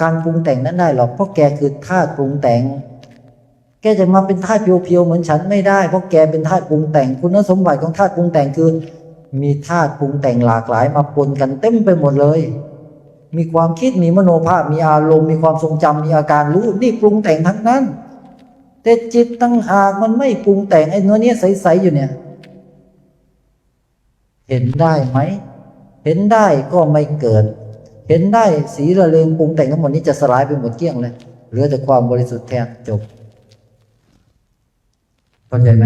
Speaker 1: การปรุงแต่งนั้นได้หรอกเพราะแกคือธาตุปรุงแต่งแกจะมาเป็นธาตุเพียวๆเหมือนฉันไม่ได้เพราะแกเป็นธาตุปรุงแต่งคุณสมบัติของธาตุปรุงแต่งคือมีธาตุปรุงแต่งหลากหลายมาปนกันเต็มไปหมดเลยมีความคิดมีมโนภาพมีอารมณ์มีความทรงจำมีอาการรู้นี่ปรุงแต่งทั้งนั้นแต่จิตตั้งหากมันไม่ปรุงแต่งไอ้เนื้อเนี้ยใสๆอยู่เนี่ยเห็นได้ไหมเห็นได้ก็ไม่เกิดเห็นได้สีระเริงปรุงแต่งทั้งหมดนี้จะสลายไปหมดเกลี้ยงเลยเหลือแต่ความบริสุทธิ์แท้จบเข้าใจไหม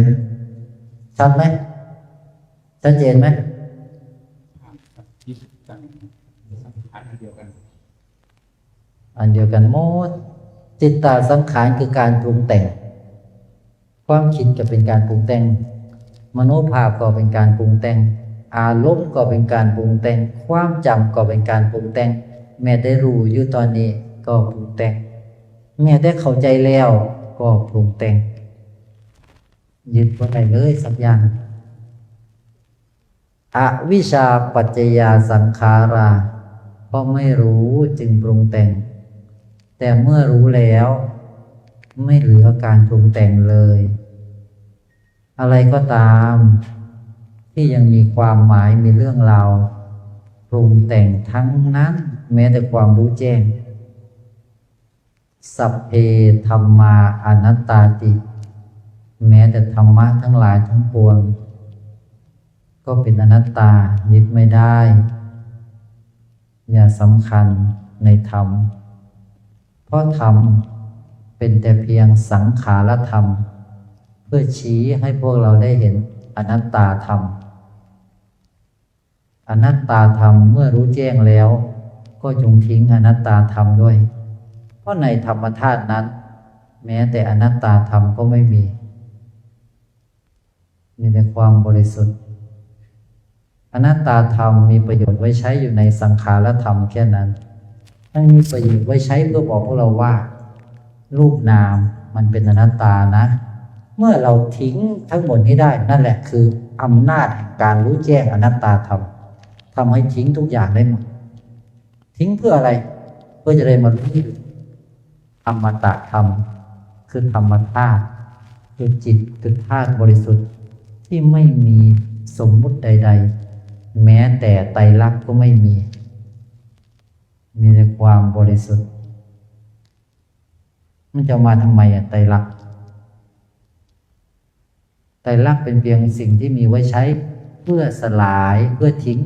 Speaker 1: ชัดไหมชัดเจนไหมอันเดียวกันหมดจิตตสังขารคือการปรุงแต่งความคิดก็เป็นการปรุงแต่งมโนภาพก็เป็นการปรุงแต่งอารมณ์ก็เป็นการปรุงแต่งความจำก็เป็นการปรุงแต่งแม้ได้รู้อยู่ตอนนี้ก็ปรุงแต่งแม้ได้เข้าใจแล้วก็ปรุงแต่งยึดไว้ได้เลยสักอย่างอวิชชาปัจจยาสังขาราเพราะไม่รู้จึงปรุงแต่งแต่เมื่อรู้แล้วไม่เหลือการปรุงแต่งเลยอะไรก็ตามที่ยังมีความหมายมีเรื่องราวปรุงแต่งทั้งนั้นแม้แต่ความรู้แจ้งสัพเพธัมมาอนัตตาติแม้แต่ธรรมะทั้งหลายทั้งปวงก็เป็นอนัตตายึดไม่ได้อย่าสำคัญในธรรมเพราะธรรมเป็นแต่เพียงสังขารธรรมเพื่อชี้ให้พวกเราได้เห็นอนัตตาธรรมอนัตตาธรรมเมื่อรู้แจ้งแล้วก็จงทิ้งอนัตตาธรรมด้วยเพราะในธรรมธาตุนั้นแม้แต่อนัตตาธรรมก็ไม่มีแต่ความบริสุทธิ์อนัตตาธรรมมีประโยชน์ไว้ใช้อยู่ในสังขารธรรมแค่นั้นมันมีประโยชน์ไว้ใช้เพื่อบอกพวกเราว่ารูปนามมันเป็นอนัตตานะเมื่อเราทิ้งทั้งหมดนี้ได้นั่นแหละคืออำนาจแห่งการรู้แจ้งอนัตตาธรรมทำให้ทิ้งทุกอย่างได้หมดทิ้งเพื่ออะไรเพื่อจะได้มารู้อมตะธรรมคือธรรมธาตุคือจิตคือธาตุบริสุทธิ์ที่ไม่มีสมมุติใดๆแม้แต่ไตรลักษณ์ก็ไม่มีแต่ความบริสุทธิ์มันจะมาทำไมไตรลักษณ์ไตรลักษณ์เป็นเพียงสิ่งที่มีไว้ใช้เพื่อสลายเพื่อทิ้ง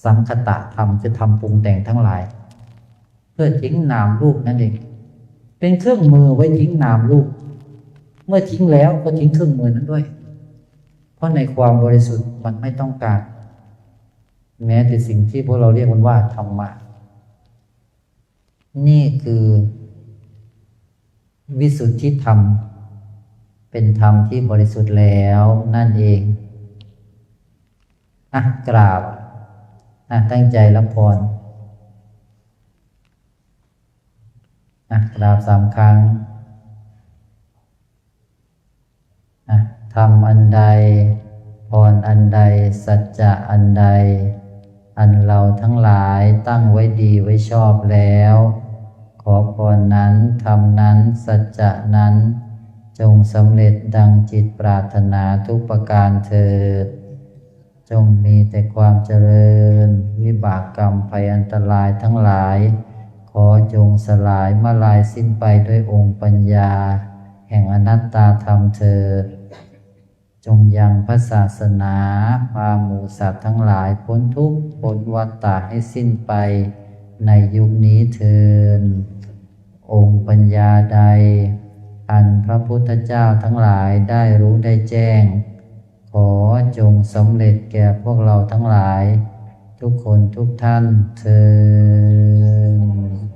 Speaker 1: สังคตะธรรมจะทำปรุงแต่งทั้งหลายเพื่อทิ้งนามรูปนั่นเองเป็นเครื่องมือไว้ทิ้งนามรูปเมื่อทิ้งแล้วก็ทิ้งเครื่องมือนั้นด้วยเพราะในความบริสุทธิ์มันไม่ต้องการแม้แต่สิ่งที่พวกเราเรียกมันว่าธรรมะนี่คือวิสุทธิธรรมเป็นธรรมที่บริสุทธิ์แล้วนั่นเองกราบตั้งใจรับพรกราบ3 ครั้งธรรมอันใดพรอันใดสัจจะอันใดอันเราทั้งหลายตั้งไว้ดีไว้ชอบแล้วขอพรนั้นธรรมนั้นสัจจะนั้นจงสำเร็จดังจิตปรารถนาทุกประการเถิดจงมีแต่ความเจริญวิบากกรรมภัยอันตรายทั้งหลายขอจงสลายมาลายสิ้นไปด้วยองค์ปัญญาแห่งอนัตตาธรรมเถิดจงยังพระศาสนาพาหมู่สัตว์ทั้งหลายพ้นทุกข์พ้นวัฏฏะให้สิ้นไปในยุคนี้เถิดองค์ปัญญาใดอันพระพุทธเจ้าทั้งหลายได้รู้ได้แจ้งขอจงสำเร็จแก่พวกเราทั้งหลายทุกคนทุกท่านเถิด